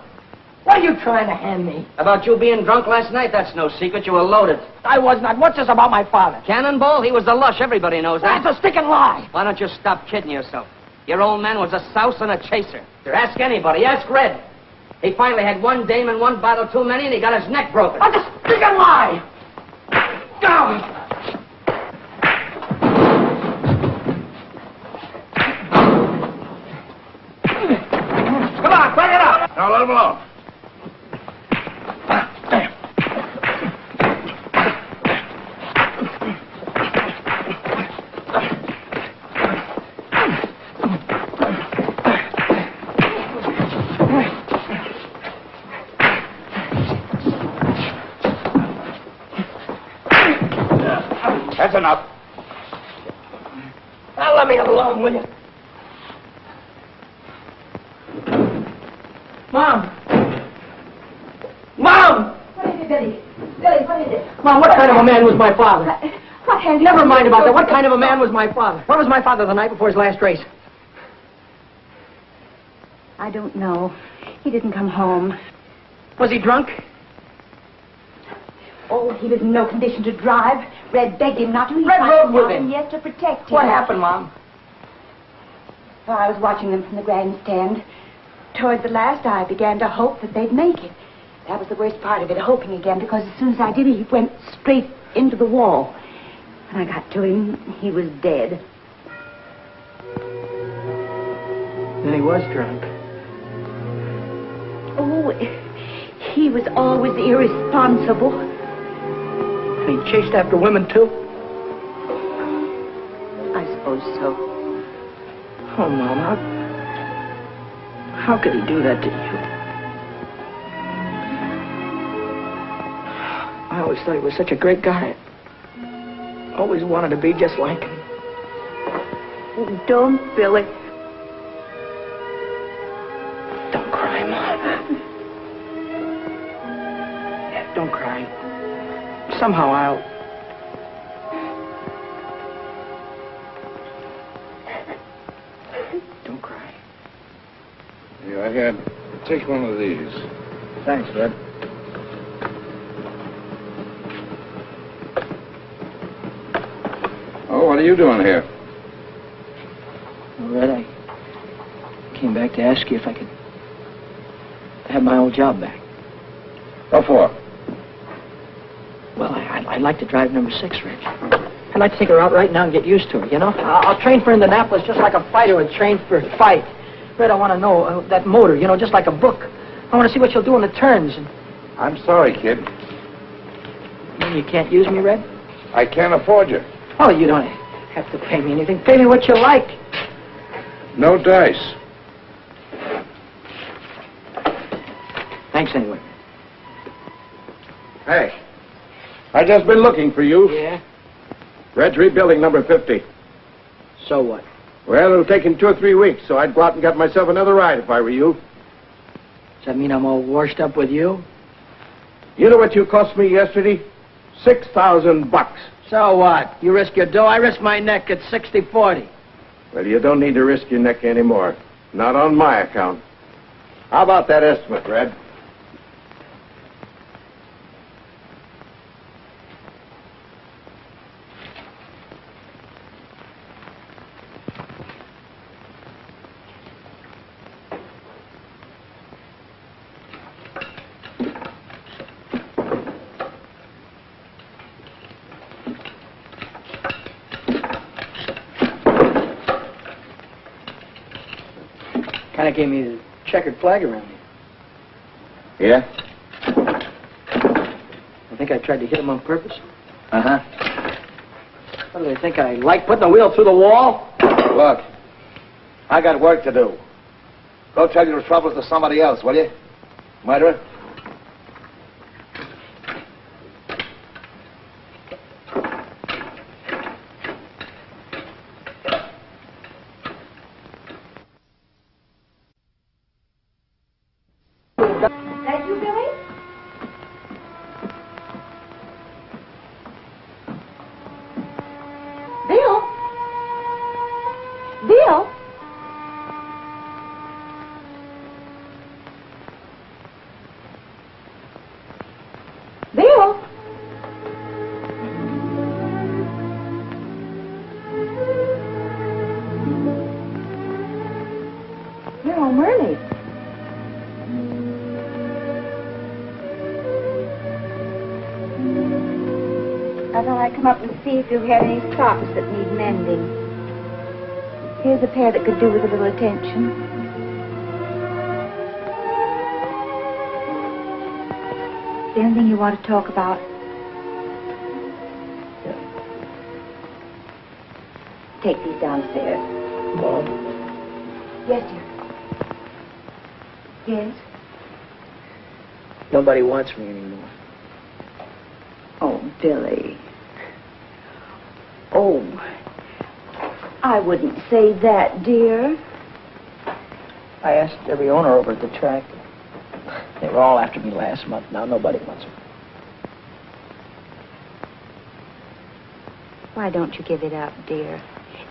What are you trying to hand me? About you being drunk last night, that's no secret. You were loaded. I was not. What's this about my father? Cannonball, he was the lush. Everybody knows that. That's a sticking lie. Why don't you stop kidding yourself? Your old man was a souse and a chaser. Ask anybody. Ask Red. He finally had one dame and one bottle too many, and he got his neck broken. That's a sticking lie. Go. Come on, bring it up. Now let him alone. That's enough. Now let me alone, will you? Mom! Mom! What is it, Billy? Billy, what is it? Mom, what kind of a man was my father? What has... Never mind about that. What kind of a man was my father? Where was my father the night before his last race? I don't know. He didn't come home. Was he drunk? Oh, he was in no condition to drive. Red begged him not to. He Red rode with him. Yes, to protect him. What happened, Mom? Oh, I was watching them from the grandstand. Toward the last, I began to hope that they'd make it. That was the worst part of it, hoping again, because as soon as I did, he went straight into the wall. When I got to him, he was dead. Then he was drunk. Oh, he was always irresponsible. And he chased after women, too? I suppose so. Oh, Mom, how could he do that to you? I always thought he was such a great guy. Always wanted to be just like him. Oh, don't, Billy. Don't cry, Mom. Don't cry. Somehow I'll... Don't cry. Yeah, here, take one of these. Thanks, Red. Oh, what are you doing here? Well, Red, I came back to ask you if I could have my old job back. What for? Well, I'd like to drive number 6, Reg. I'd like to take her out right now and get used to her, you know? I'll train for Indianapolis just like a fighter would train for a fight. Red, I want to know that motor, you know, just like a book. I want to see what you'll do in the turns. And... I'm sorry, kid. You can't use me, Red? I can't afford you. Oh, you don't have to pay me anything. Pay me what you like. No dice. Thanks anyway. Hey, I just been looking for you. Yeah? Red's rebuilding number 50. So what? Well, it'll take him 2 or 3 weeks, so I'd go out and get myself another ride if I were you. Does that mean I'm all washed up with you? You know what you cost me yesterday? $6,000. So what? You risk your dough, I risk my neck at 60-40. Well, you don't need to risk your neck anymore. Not on my account. How about that estimate, Red? Kind of gave me the checkered flag around me. Yeah? I think I tried to hit him on purpose. Uh-huh. What do they think? I like putting the wheel through the wall? Look, I got work to do. Go tell your troubles to somebody else, will you? Murderer? That you, Billy? Bill? Bill? Bill? You're home early. I thought I'd come up and see if you had any socks that need mending. Here's a pair that could do with a little attention. Is there anything you want to talk about? Take these downstairs. Mom? Yes, dear. Yes? Nobody wants me anymore. Oh, Billy. Oh, I wouldn't say that, dear. I asked every owner over at the track. They were all after me last month. Now nobody wants me. Why don't you give it up, dear?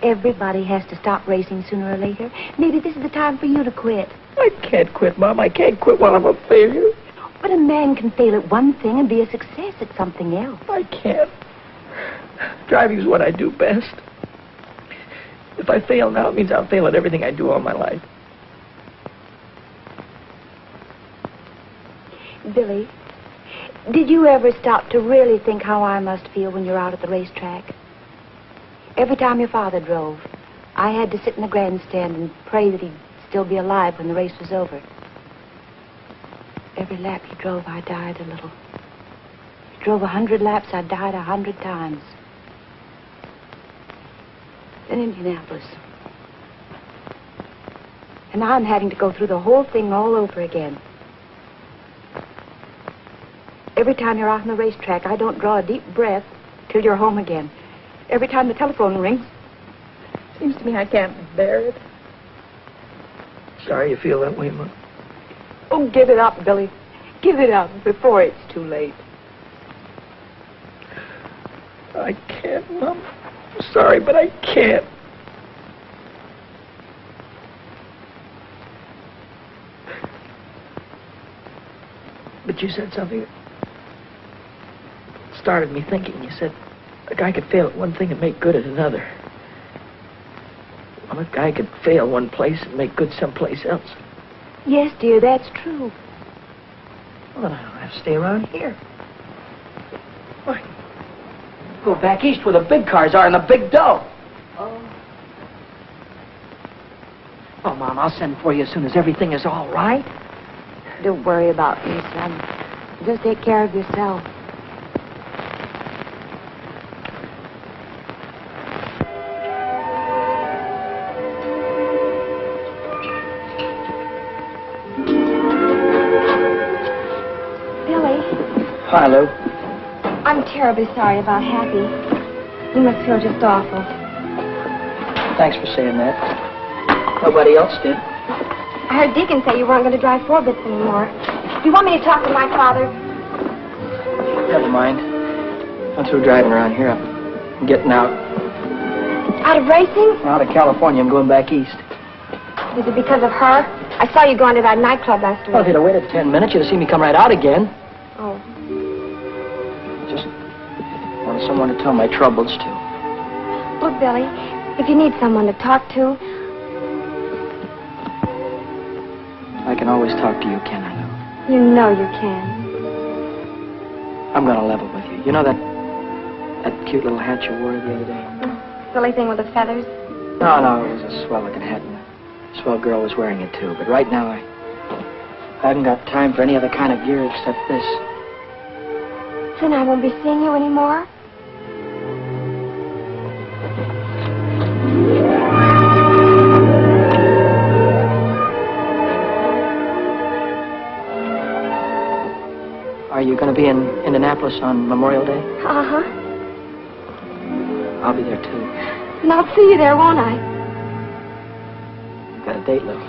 Everybody has to stop racing sooner or later. Maybe this is the time for you to quit. I can't quit, Mom. I can't quit while I'm a failure. But a man can fail at one thing and be a success at something else. I can't. Driving's what I do best. If I fail now, it means I'll fail at everything I do all my life. Billy, did you ever stop to really think how I must feel when you're out at the racetrack? Every time your father drove, I had to sit in the grandstand and pray that he'd still be alive when the race was over. Every lap he drove, I died a little. He drove 100 laps, I died 100 times. Then Indianapolis. And now I'm having to go through the whole thing all over again. Every time you're out on the racetrack, I don't draw a deep breath till you're home again. Every time the telephone rings, seems to me I can't bear it. Sorry you feel that way, Mom. Oh, give it up, Billy. Give it up before it's too late. I can't, Mom. I'm sorry, but I can't. But you said something that started me thinking. You said a guy could fail at one thing and make good at another. Well, a guy could fail one place and make good someplace else. Yes, dear, that's true. Well, then I don't have to stay around here. Why? Go back east where the big cars are and the big dough. Oh. Oh, Mom, I'll send for you as soon as everything is all right. Don't worry about me, son. Just take care of yourself. Hi, Lou. I'm terribly sorry about Happy. He must feel just awful. Thanks for saying that. Nobody else did. I heard Deacon say you weren't going to drive 4-bits anymore. Do you want me to talk to my father? Never mind. I'm through driving around here. I'm getting out. Out of racing? Out of California. I'm going back east. Is it because of her? I saw you going to that nightclub last week. Well, if you'd have waited 10 minutes, you'd have seen me come right out again. Oh. Just wanted someone to tell my troubles to. Look, Billy, if you need someone to talk to, I can always talk to you, can I, Lou? you know you can. I'm going to level with you. You know that cute little hat you wore the other day? Silly thing with the feathers? No, it was a swell-looking hat, and a swell girl was wearing it, too. But right now, I haven't got time for any other kind of gear except this. Then I won't be seeing you anymore? Are you going to be in Indianapolis on Memorial Day? Uh-huh. I'll be there, too. And I'll see you there, won't I? Got a date, Lou.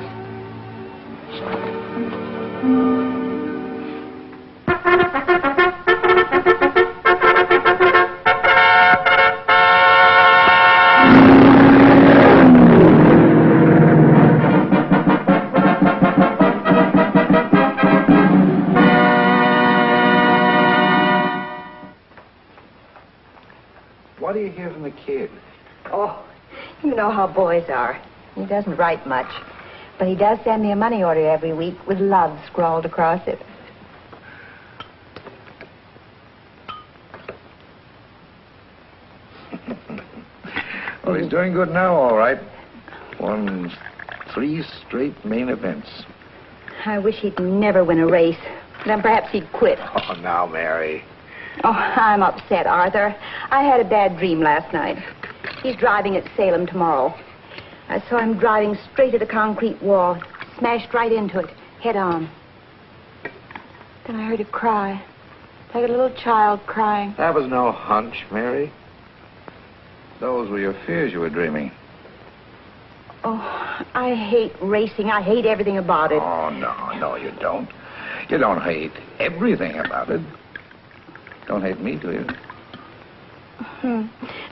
What do you hear from the kid? Oh, you know how boys are. He doesn't write much, but he does send me a money order every week with love scrawled across it. Well, he's doing good now, all right. Won 3 straight main events. I wish he'd never win a race. Then perhaps he'd quit. Oh, now, Mary. Oh, I'm upset, Arthur. I had a bad dream last night. He's driving at Salem tomorrow. I saw him driving straight at a concrete wall, smashed right into it, head on. Then I heard a cry, like a little child crying. That was no hunch, Mary. Those were your fears you were dreaming. Oh, I hate racing. I hate everything about it. Oh, no, you don't. You don't hate everything about it. Don't hate me, do you?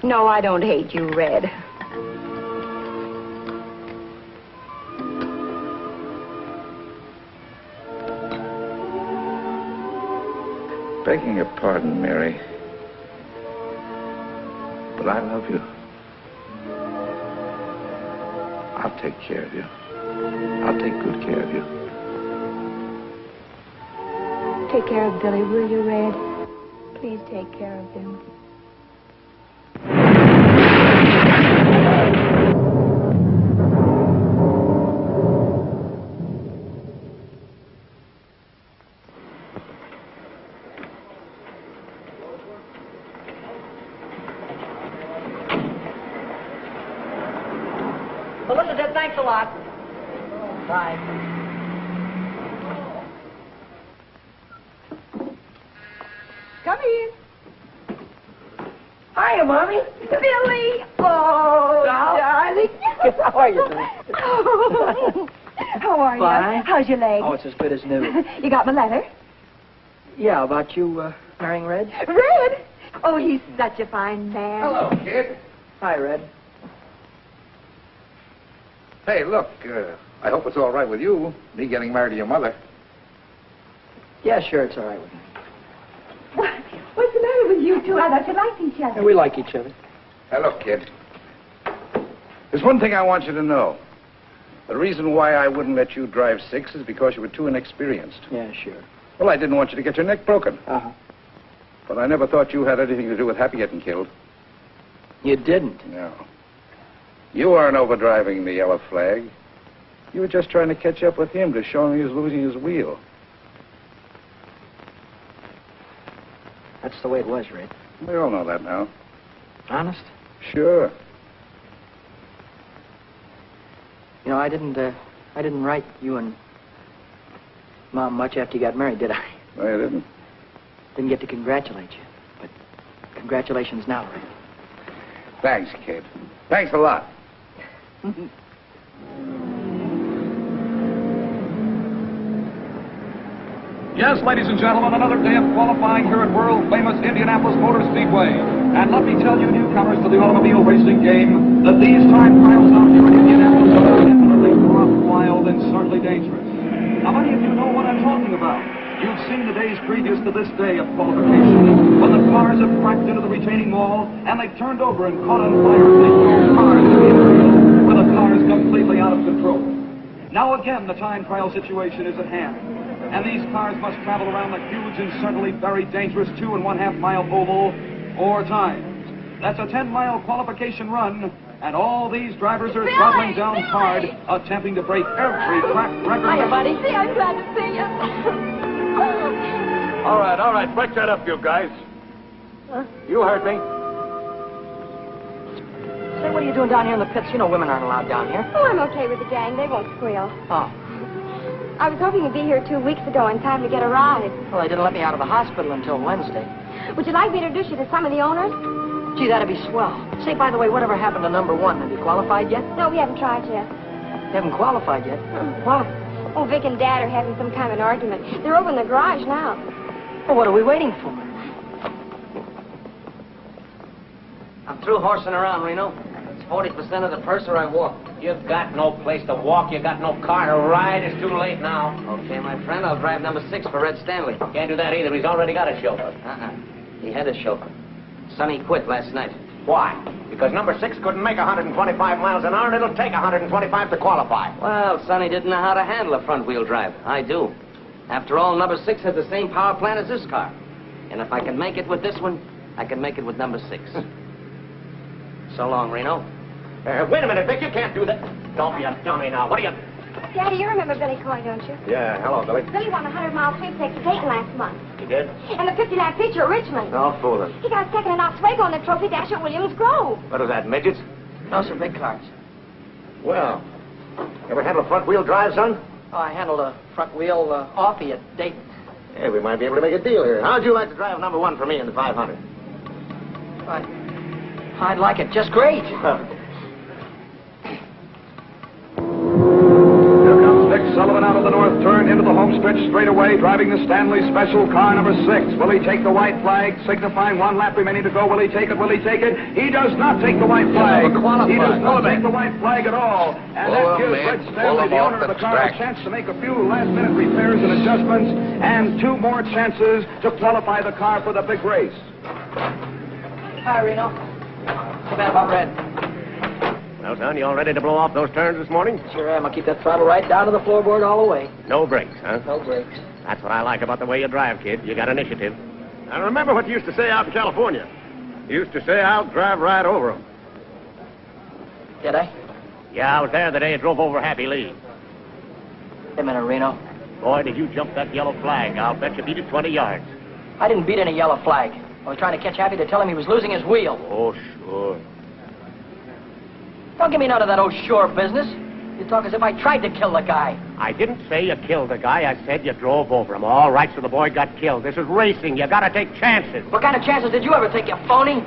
No, I don't hate you, Red. Begging your pardon, Mary, but I love you. I'll take care of you. I'll take good care of you. Take care of Billy, will you, Red? Please take care of him. Felicity, thanks a lot. Bye. Come in. Hiya, Mommy. Billy! Oh, darling. How are you doing? How are Fine. you? How's your leg? Oh, it's as good as new. You got my letter? Yeah, about you marrying Red? Red? Oh, he's such a fine man. Hello, kid. Hi, Red. Hey, look, I hope it's all right with you, me getting married to your mother. Yeah, sure, it's all right with me. What's the matter with you two? I thought you liked each other. Yeah, we like each other. Hey, look, kid. There's one thing I want you to know. The reason why I wouldn't let you drive 6 is because you were too inexperienced. Yeah, sure. Well, I didn't want you to get your neck broken. Uh-huh. But I never thought you had anything to do with Happy getting killed. You didn't? No. You weren't overdriving the yellow flag. You were just trying to catch up with him to show him he was losing his wheel. That's the way it was, Red. We all know that now. Honest? Sure. You know, I didn't write you and Mom much after you got married, did I? No, you didn't. Didn't get to congratulate you. But congratulations now, Red. Thanks, kid. Thanks a lot. Yes, ladies and gentlemen, another day of qualifying here at world-famous Indianapolis Motor Speedway. And let me tell you, newcomers to the automobile racing game, that these time trials out here in Indianapolis are definitely rough, wild, and certainly dangerous. Now, many of you know what I'm talking about. You've seen the days previous to this day of qualification, when the cars have cracked into the retaining wall, and they've turned over and caught on fire, and they throw cars into the infield, where the car is completely out of control. Now again, the time trial situation is at hand. And these cars must travel around the huge and certainly very dangerous 2.5 mile oval 4 times. That's a 10-mile qualification run, and all these drivers are throttling down hard, attempting to break every cracked record. Hiya, buddy. See, I'm glad to see you. All right, break that up, you guys. Huh? You heard me. Say, what are you doing down here in the pits? You know women aren't allowed down here. Oh, I'm okay with the gang. They won't squeal. Oh. I was hoping you'd be here 2 weeks ago in time to get a ride. Well, they didn't let me out of the hospital until Wednesday. Would you like me to introduce you to some of the owners? Gee, that'd be swell. Say, by the way, whatever happened to number 1? Have you qualified yet? No, we haven't tried yet. You haven't qualified yet? Why? Oh, Vic and Dad are having some kind of an argument. They're over in the garage now. Well, what are we waiting for? I'm through horsing around, Reno. It's 40% of the purse or I walk. You've got no place to walk. You got no car to ride. It's too late now. Okay, my friend, I'll drive number 6 for Red Stanley. Can't do that either. He's already got a chauffeur. He had a chauffeur. Sonny quit last night. Why? Because number 6 couldn't make 125 miles an hour, and it'll take 125 to qualify. Well, Sonny didn't know how to handle a front-wheel drive. I do. After all, number 6 has the same power plant as this car. And if I can make it with this one, I can make it with number 6. So long, Reno. Wait a minute, Vic. You can't do that. Don't be a dummy now. What are you... Daddy, you remember Billy Coy, don't you? Yeah, hello, Billy. Billy won a 100-mile sweepstakes at Dayton last month. You did? And the 50-lap feature at Richmond. No fooling. He got second in Oswego on the trophy dash at Williams Grove. What is that, midgets? Those are big cars. Well, ever handle a front-wheel drive, son? Oh, I handled a front wheel offie at Dayton. Hey, we might be able to make a deal here. How'd you like to drive number 1 for me in the 500? I'd like it just great. Dick Sullivan out of the north turn into the home stretch straight away, driving the Stanley Special car number 6. Will he take the white flag, signifying 1 lap remaining to go? Will he take it? Will he take it? He does not take the white flag. He does not take the white flag at all. And that gives Red Stanley, the owner of the car, a chance to make a few last-minute repairs and adjustments, and 2 more chances to qualify the car for the big race. Hi, Reno. Too bad about Red. Well, son, you all ready to blow off those turns this morning? Sure am. I'll keep that throttle right down to the floorboard all the way. No brakes, huh? No brakes. That's what I like about the way you drive, kid. You got initiative. Now, remember what you used to say out in California. You used to say, I'll drive right over 'em. Did I? Yeah, I was there the day you drove over Happy Lee. Wait a minute, Reno. Boy, did you jump that yellow flag. I'll bet you beat it 20 yards. I didn't beat any yellow flag. I was trying to catch Happy to tell him he was losing his wheel. Oh, sure. Don't give me none of that oh sure business. You talk as if I tried to kill the guy. I didn't say you killed the guy. I said you drove over him. All right, so the boy got killed. This is racing. You gotta take chances. What kind of chances did you ever take, you phony?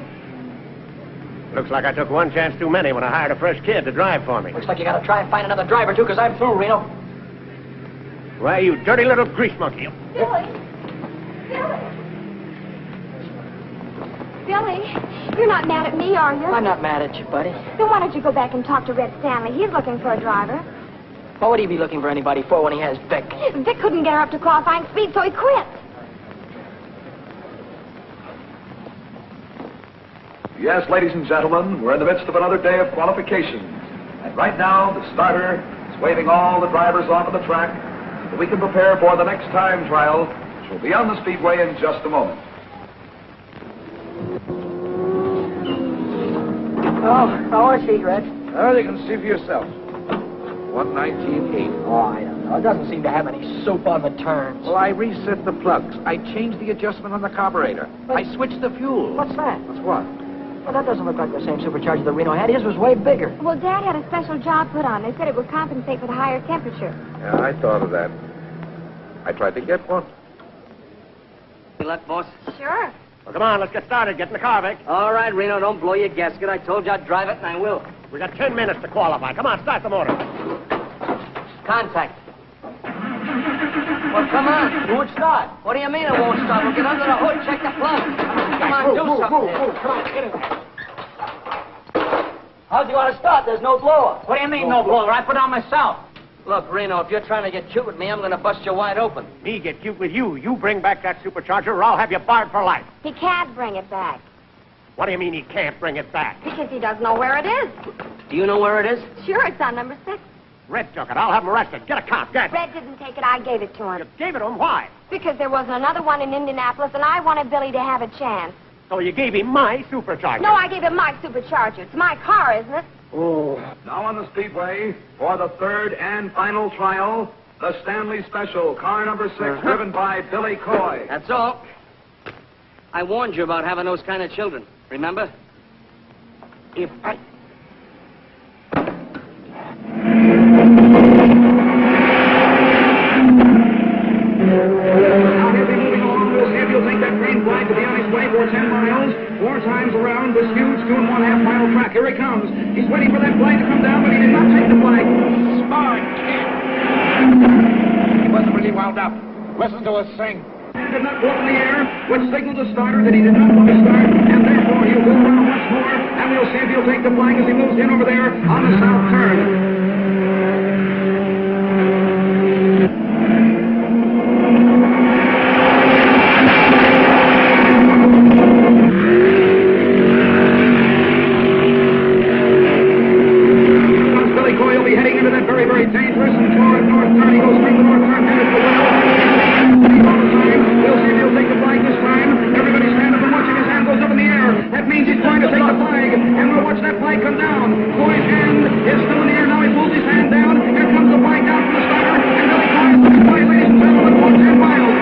Looks like I took 1 chance too many when I hired a fresh kid to drive for me. Looks like you gotta try and find another driver, too, because I'm through, Reno. Why, you dirty little grease monkey. Billy! Billy, you're not mad at me, are you? I'm not mad at you, buddy. Then why don't you go back and talk to Red Stanley? He's looking for a driver. What would he be looking for anybody for when he has Vic? Vic couldn't get her up to qualifying speed, so he quit. Yes, ladies and gentlemen, we're in the midst of another day of qualification. And right now, the starter is waving all the drivers off of the track so that we can prepare for the next time trial, which will be on the speedway in just a moment. Oh, how is he, Red? Well, you can see for yourself. 119.8. Oh, I don't know. It doesn't seem to have any soup on the turns. Well, I reset the plugs. I changed the adjustment on the carburetor. I switched the fuel. What's that? What's what? Well, that doesn't look like the same supercharger that Reno had. His was way bigger. Well, Dad had a special job put on. They said it would compensate for the higher temperature. Yeah, I thought of that. I tried to get one. Good luck, boss. Sure. Well, come on, let's get started. Get in the car, Vic. All right, Reno, don't blow your gasket. I told you I'd drive it, and I will. We got 10 minutes to qualify. Come on, start the motor. Contact. Well, come on. It won't start. What do you mean it won't start? We'll get under the hood, check the plug. Come on, do something. Come on, get in. How's he want to start? There's no blower. What do you mean, no blower? I put on myself. Look, Reno, if you're trying to get cute with me, I'm going to bust you wide open. Me get cute with you. You bring back that supercharger or I'll have you barred for life. He can't bring it back What do you mean he can't bring it back? because he doesn't know where it is. Do you know where it is? Sure, it's on number 6. Red took it. I'll have him arrested. Get a cop. Get. Red didn't take it. I gave it to You him. gave it to him. Why? Because there wasn't another one in Indianapolis, and I wanted Billy to have a chance. So you gave him my supercharger. No, I gave him my supercharger. It's my car, isn't it? Now on the speedway, for the third and final trial, the Stanley Special, car number 6, driven by Billy Coy. That's all. I warned you about having those kind of children. Remember? If I... Now he'll be moving along. We'll see if he'll take that green flag to be on his way for 10 miles. 4 times around this huge 2.5 mile track. Here he comes. He's waiting for that flag to come down, but he did not take the flag. Smart kid. He wasn't really wound up. Listen to us sing. He did not go up in the air, which signaled the starter that he did not want to start, and therefore he'll go around once more, and we'll see if he'll take the flag as he moves in over there on the south turn. Dangerous and toward north turn. He goes through the north turn, headed for well. We'll see if he'll take the flag this time. Everybody stand up and watching. His hand goes up in the air. That means he's going to take the flag. And we'll watch that flag come down. Coy's hand is still in the air. Now he pulls his hand down. Here comes the flag down from the starter. And Billy Coy is looking by, ladies and gentlemen, for 10 miles.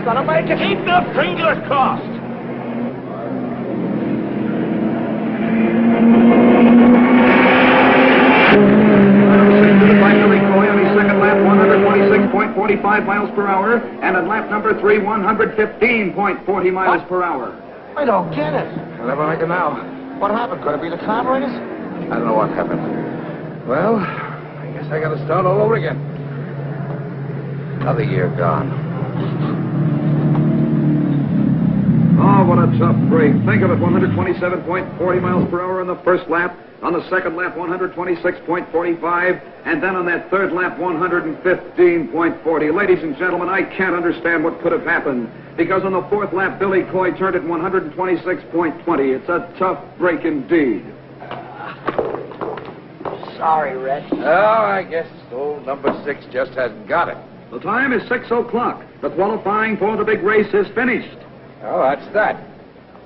Gonna make it. Keep the fingers crossed. By Billy Coy on his second lap, 126.45 miles per hour, and at lap number 3, 115.40 miles per hour. I don't get it. I'll never make it now. What happened? Could it be the carburetors? I don't know what happened. Well, I guess I gotta start all over again. Another year gone. Oh, what a tough break. Think of it, 127.40 miles per hour on the first lap. On the second lap, 126.45. And then on that third lap, 115.40. Ladies and gentlemen, I can't understand what could have happened. Because on the fourth lap, Billy Coy turned at 126.20. It's a tough break indeed. Sorry, Red. Oh, I guess old number 6 just hasn't got it. The time is 6 o'clock. The qualifying for the big race is finished. Oh, that's that.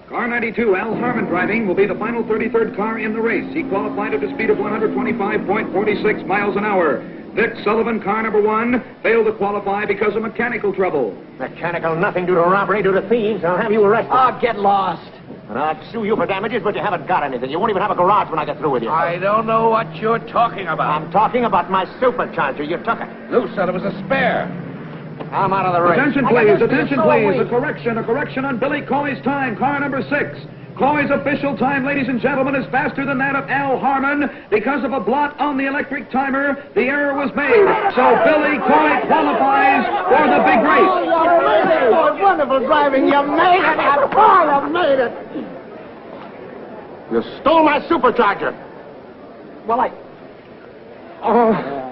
Car 92, Al Harmon driving, will be the final 33rd car in the race. He qualified at a speed of 125.46 miles an hour. Vic Sullivan, car number 1, failed to qualify because of mechanical trouble. Mechanical nothing due to robbery, due to thieves. I'll have you arrested. Oh, get lost. And I'll sue you for damages, but you haven't got anything. You won't even have a garage when I get through with you. I don't know what you're talking about. I'm talking about my supercharger. You took it. Lou said it was a spare. I'm out of the race. Attention, please, attention, please. A correction on Billy Coy's time, car number 6. Coy's official time, ladies and gentlemen, is faster than that of Al Harmon. Because of a blot on the electric timer, the error was made. So Billy Coy qualifies for the big race. Oh, you made it. Oh, wonderful driving. You made it. You made it. You stole my supercharger. Well, I... Oh.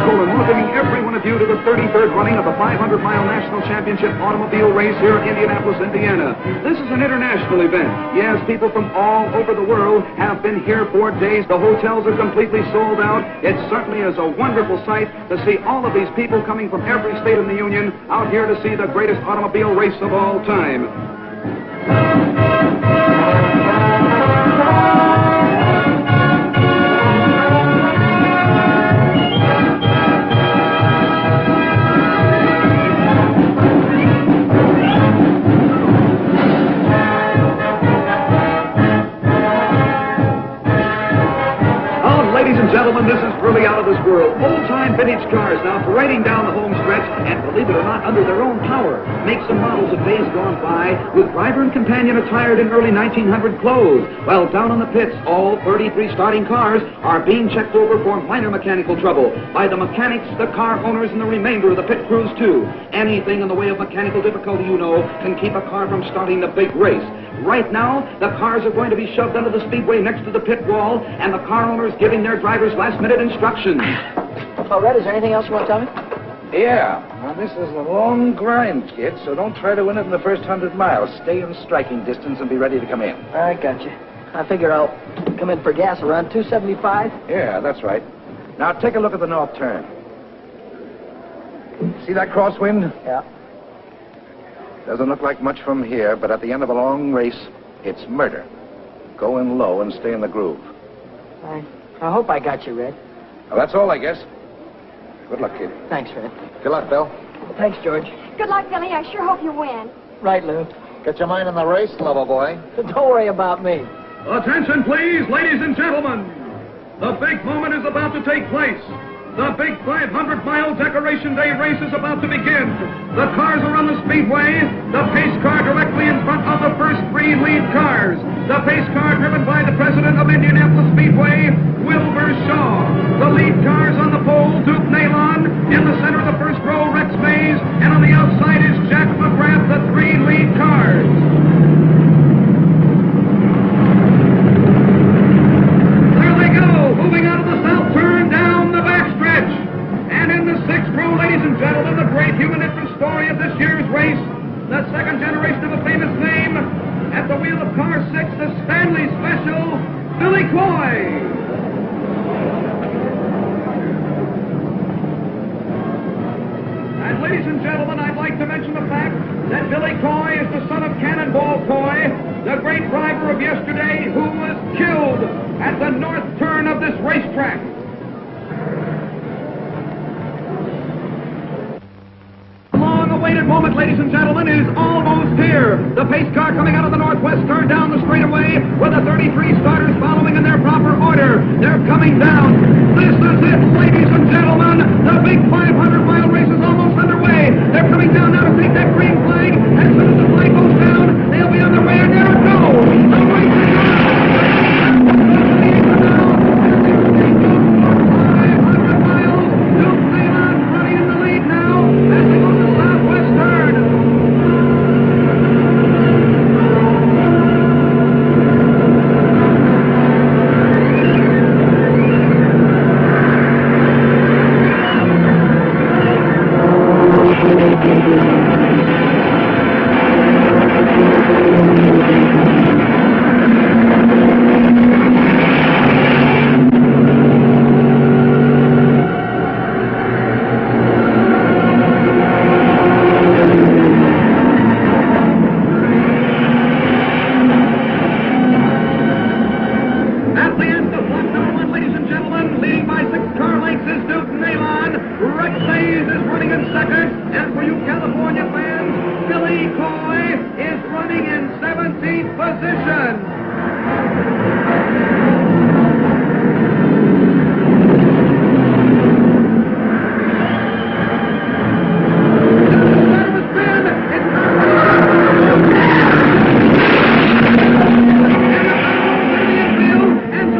Welcoming every one of you to the 33rd running of the 500-mile National Championship Automobile Race here in Indianapolis, Indiana. This is an international event. Yes, people from all over the world have been here for days. The hotels are completely sold out. It certainly is a wonderful sight to see all of these people coming from every state in the Union out here to see the greatest automobile race of all time. Gentlemen, this is really out of this world. Old-time vintage cars now parading down the home stretch, and believe it or not, under their own power. Makes and models of days gone by, with driver and companion attired in early 1900 clothes. While down on the pits, all 33 starting cars are being checked over for minor mechanical trouble by the mechanics, the car owners, and the remainder of the pit crews, too. Anything in the way of mechanical difficulty, you know, can keep a car from starting the big race. Right now, the cars are going to be shoved under the speedway next to the pit wall, and the car owners giving their drivers last-minute instructions. Well, Red, is there anything else you want to tell me? Yeah. Now, this is a long grind, kid, so don't try to win it in the first 100 miles. Stay in striking distance and be ready to come in. I got you. I figure I'll come in for gas around 275. Yeah, that's right. Now, take a look at the north turn. See that crosswind? Yeah. Doesn't look like much from here, but at the end of a long race, it's murder. Go in low and stay in the groove. I hope I got you, Red. Well, that's all, I guess. Good luck, kid. Thanks, Red. Good luck, Bill. Thanks, George. Good luck, Billy. I sure hope you win. Right, Lou. Get your mind on the race, lover boy. Don't worry about me. Attention, please, ladies and gentlemen. The big moment is about to take place. The big 500-mile Decoration Day race is about to begin. The cars are on the speedway. The pace car directly in front of the first three lead cars. The pace car driven by the president of Indianapolis Speedway, Wilbur Shaw. The lead cars on the pole, Duke Nalon. In the center of the first row, Rex Mays. And on the outside is Jack McGrath, the three lead cars. There they go, moving out of the south turn down the backstretch. And in the sixth row, ladies and gentlemen, the great human interest story of this year's race, the second generation of a famous name, at the wheel of car 6, the Stanley Special, Billy Coy. And ladies and gentlemen, I'd like to mention the fact that Billy Coy is the son of Cannonball Coy, the great driver of yesterday who was killed at the north turn of this racetrack. Long-awaited moment, ladies and gentlemen, is almost here. The pace car coming out of the northwest turn down the straightaway with the 33 starters following in their proper order. They're coming down. This is it, ladies and gentlemen. The big 500-mile race is almost underway. They're coming down now to take that green flag. As soon as the flag goes down, they'll be on their way, and there it goes. The race is on. 500 miles. Duke Nalon running in the lead now as they go to the southwest turn. At the end of block number 1, ladies and gentlemen, leading by 6 car lengths is Duke Nalon. Rex Mays is running in second. And for you California fans, Billy Coy is running in 17th position. And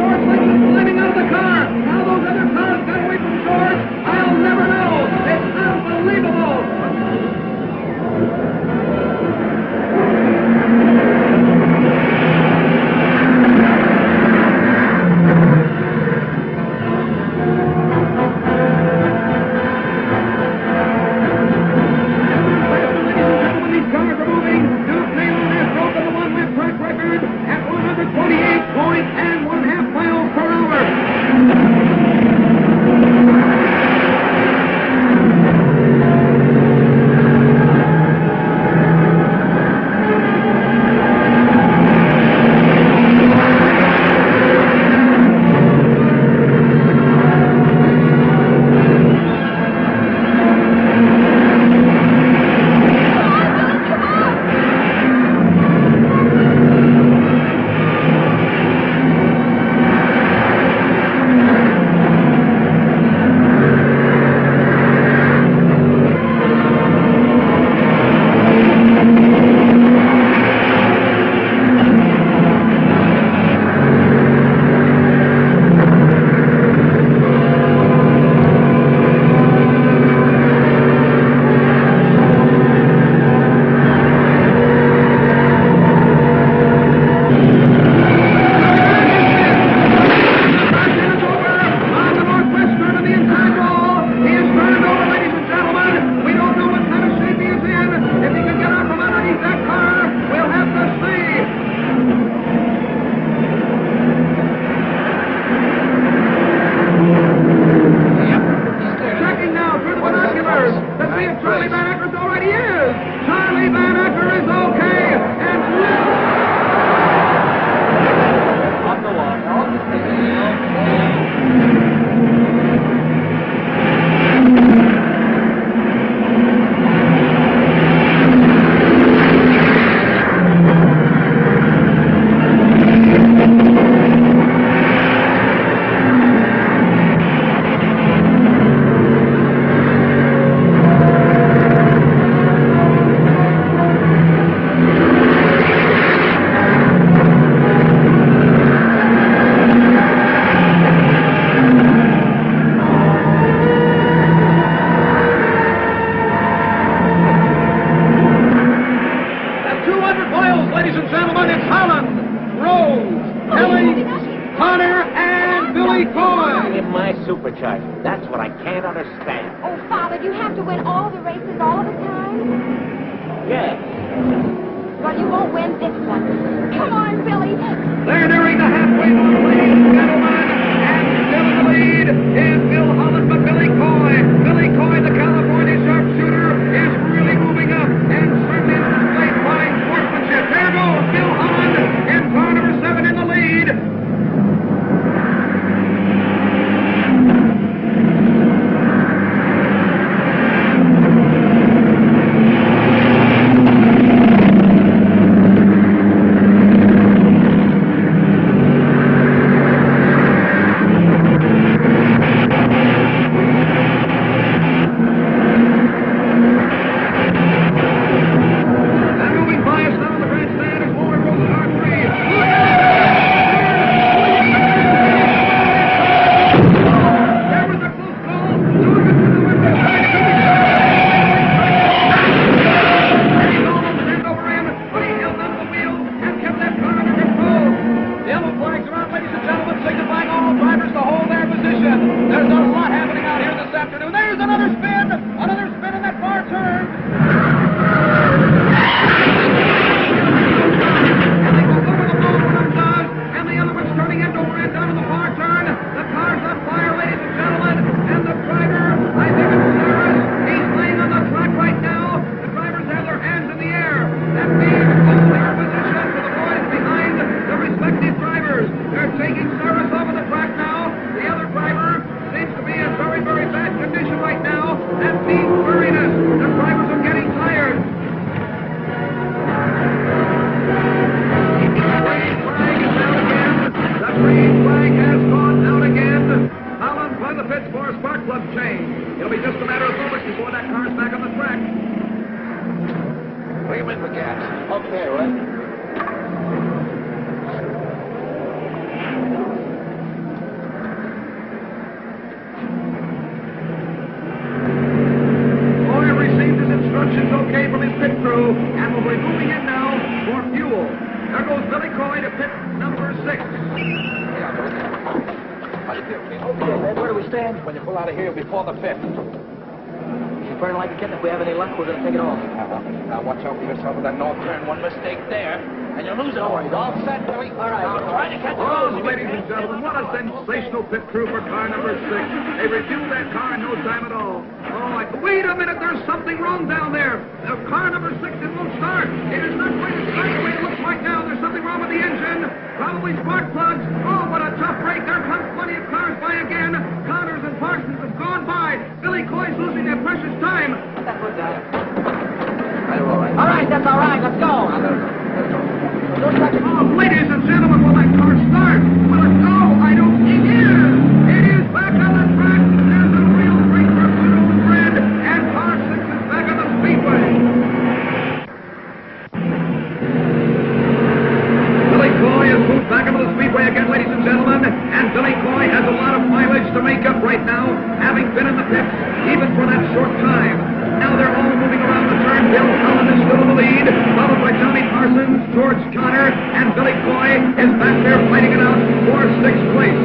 Billy Coy! In my supercharger. That's what I can't understand. Oh, Father, do you have to win all the races all of the time? Yes. Well, you won't win this one. Come on, Billy. They're nearing the halfway mark, ladies and gentlemen. And still in the lead is Bill Holland, but Billy Coy. Billy Coy, the California sharpshooter, is really moving up and certainly displayed fine sportsmanship. There goes Bill Holland in car number 7 in the lead. When you pull out of here before the 5th. If burn like a kitten, if we have any luck, we're going to take it off. Now watch out for yourself with that north turn. One mistake there, and you lose it. All set, Billy. All right. Now try to catch Oh, ladies and gentlemen, what a sensational pit crew for car number 6. They reviewed that car in no time at all. Wait a minute, there's something wrong down there. Car number 6, it won't start. It is not going to start the way it looks right now. There's something wrong with the engine. Probably spark plugs. Oh, what a tough break. There comes plenty of cars by again. Connors and Parsons have gone by. Billy Coy's losing their precious time. All right, that's all right. Let's go. Oh, ladies and gentlemen, will that car start? Will it go? I don't think it is. It is back on the track. There's a real break for good old Fred. And car 6 is back on the speedway. Billy Coy has moved back into the speedway again, ladies and gentlemen. And Billy Coy has a lot of mileage to make up right now, having been in the pits even for that short time. Now they're all moving around the turn. Bill Holland is still in the lead, followed by Tommy Parsons, George Connor, and Billy Coy is back there fighting it out for 6th place.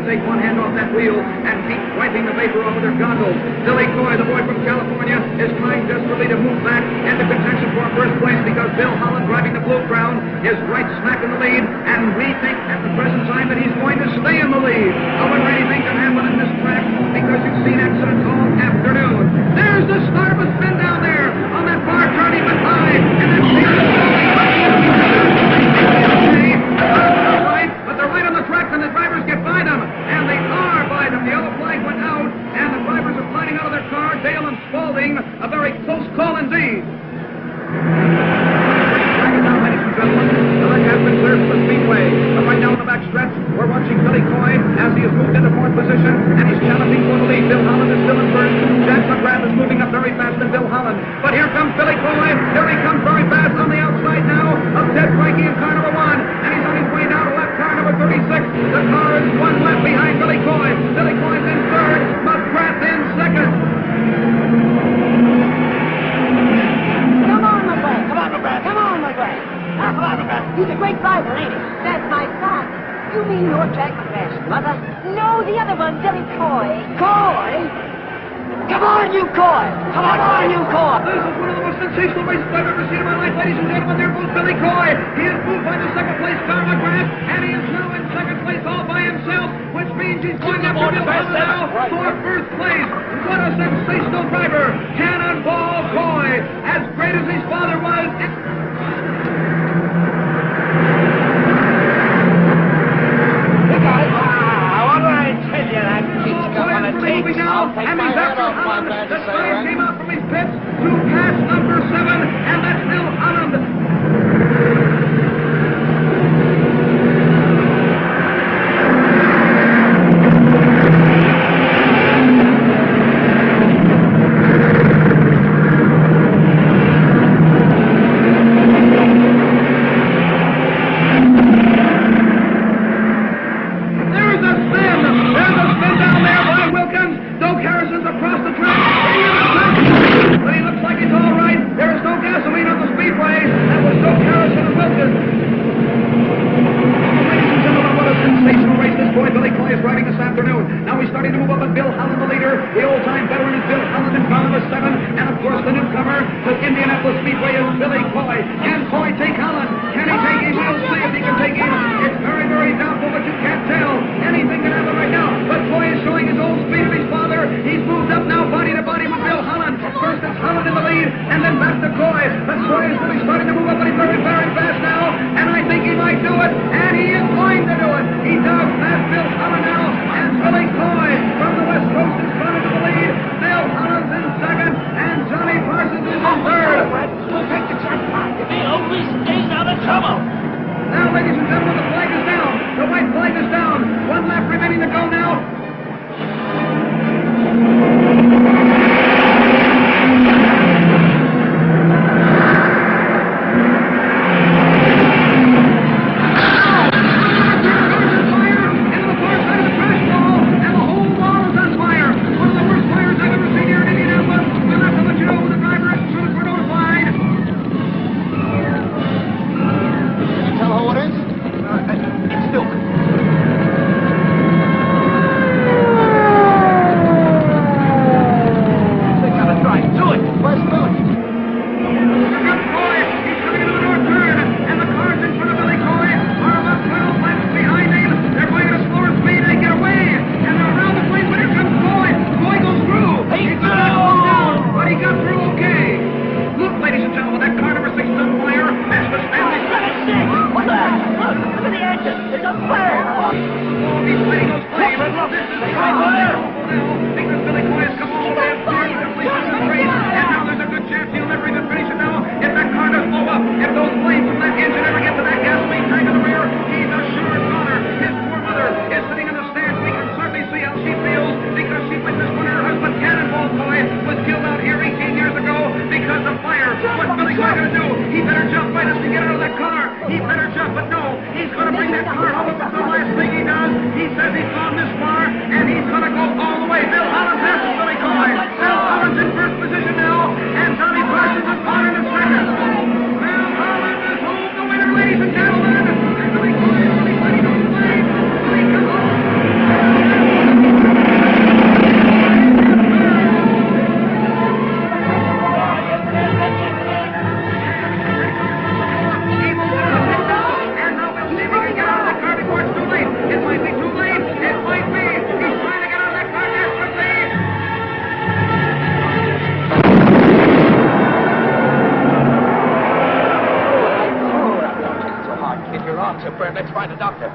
Take one hand off off that wheel and keep wiping the vapor off of their goggles. Billy Coy, the boy from California, is trying desperately to move back into contention for first place because Bill Holland, driving the Blue Crown, is right smack in the lead, and we think at the present time that he's going to stay in the lead. However, anything can happen in this track because you've seen accidents all afternoon. There's the start of a spin down there on that far turn, he went high, and then but they're right on the track and the drivers get by them, and they are by them. The yellow flag went out, and the drivers are sliding out of their car. Dale and Spaulding, a very close call indeed. The leg has been cleared for the speedway. But right now in the back stretch, we're watching Billy Coy as he has moved into fourth position, and he's challenging for the lead. Bill Holland is still in first. Jack McGrath is moving up very fast than Bill Holland. But here comes Billy Coy. Here he comes very fast on the outside now of Ted Frankie in car number 1. And he's on his way down to left car number 36. The car is one left behind Billy Coy. Billy Coy's in third. McGrath in second. Come on, McGrath. Come on, McGrath. Come on, McGrath. Come on, McGrath. He's a great driver, ain't he? That's my son. You mean your Jack McGrath, mother? No, the other one, Billy Coy. Coy? Come on, you Coy! Come on, you Coy! This is one of the most sensational races I've ever seen in my life, ladies and gentlemen. There goes Billy Coy. He is moved by the second place car, McGrath, and he is now in second place all by himself, which means he's going after Bill Holland now for first place. What a sensational driver! Cannonball Coy, as great as his father was. And he's after Holland. The sign came out from his pits to pass number 7, and that's Bill Holland.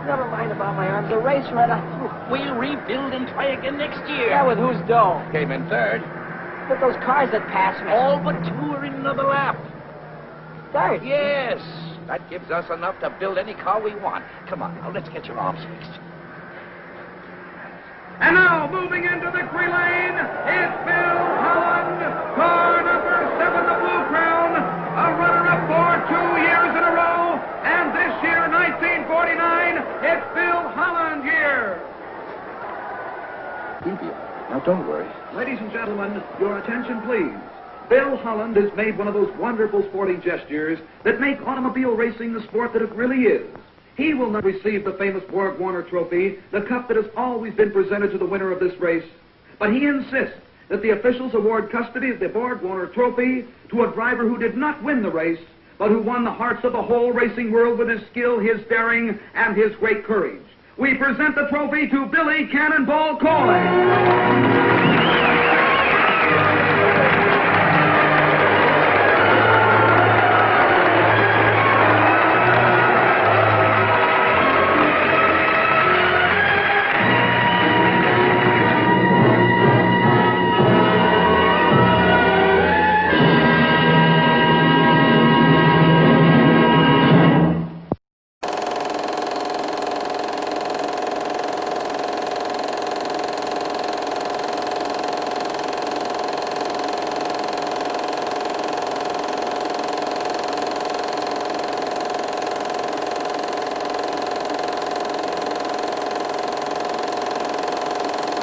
Never mind about my arms. The race right up. We'll rebuild and try again next year. Yeah, with whose dough? Came in third. With those cars that pass me. All but two are in another lap. Third? Yes. That gives us enough to build any car we want. Come on, now, let's get your arms fixed. And now, moving into victory lane, is Bill Holland, car number 7, the Blue Crown, a runner-up for 2 years in a row, and this year, 1949, it's Bill Holland year. Now, don't worry. Ladies and gentlemen, your attention, please. Bill Holland has made one of those wonderful sporting gestures that make automobile racing the sport that it really is. He will not receive the famous Borg Warner Trophy, the cup that has always been presented to the winner of this race, but he insists that the officials award custody of the Borg Warner Trophy to a driver who did not win the race, but who won the hearts of the whole racing world with his skill, his daring, and his great courage. We present the trophy to Billy Cannonball Coy.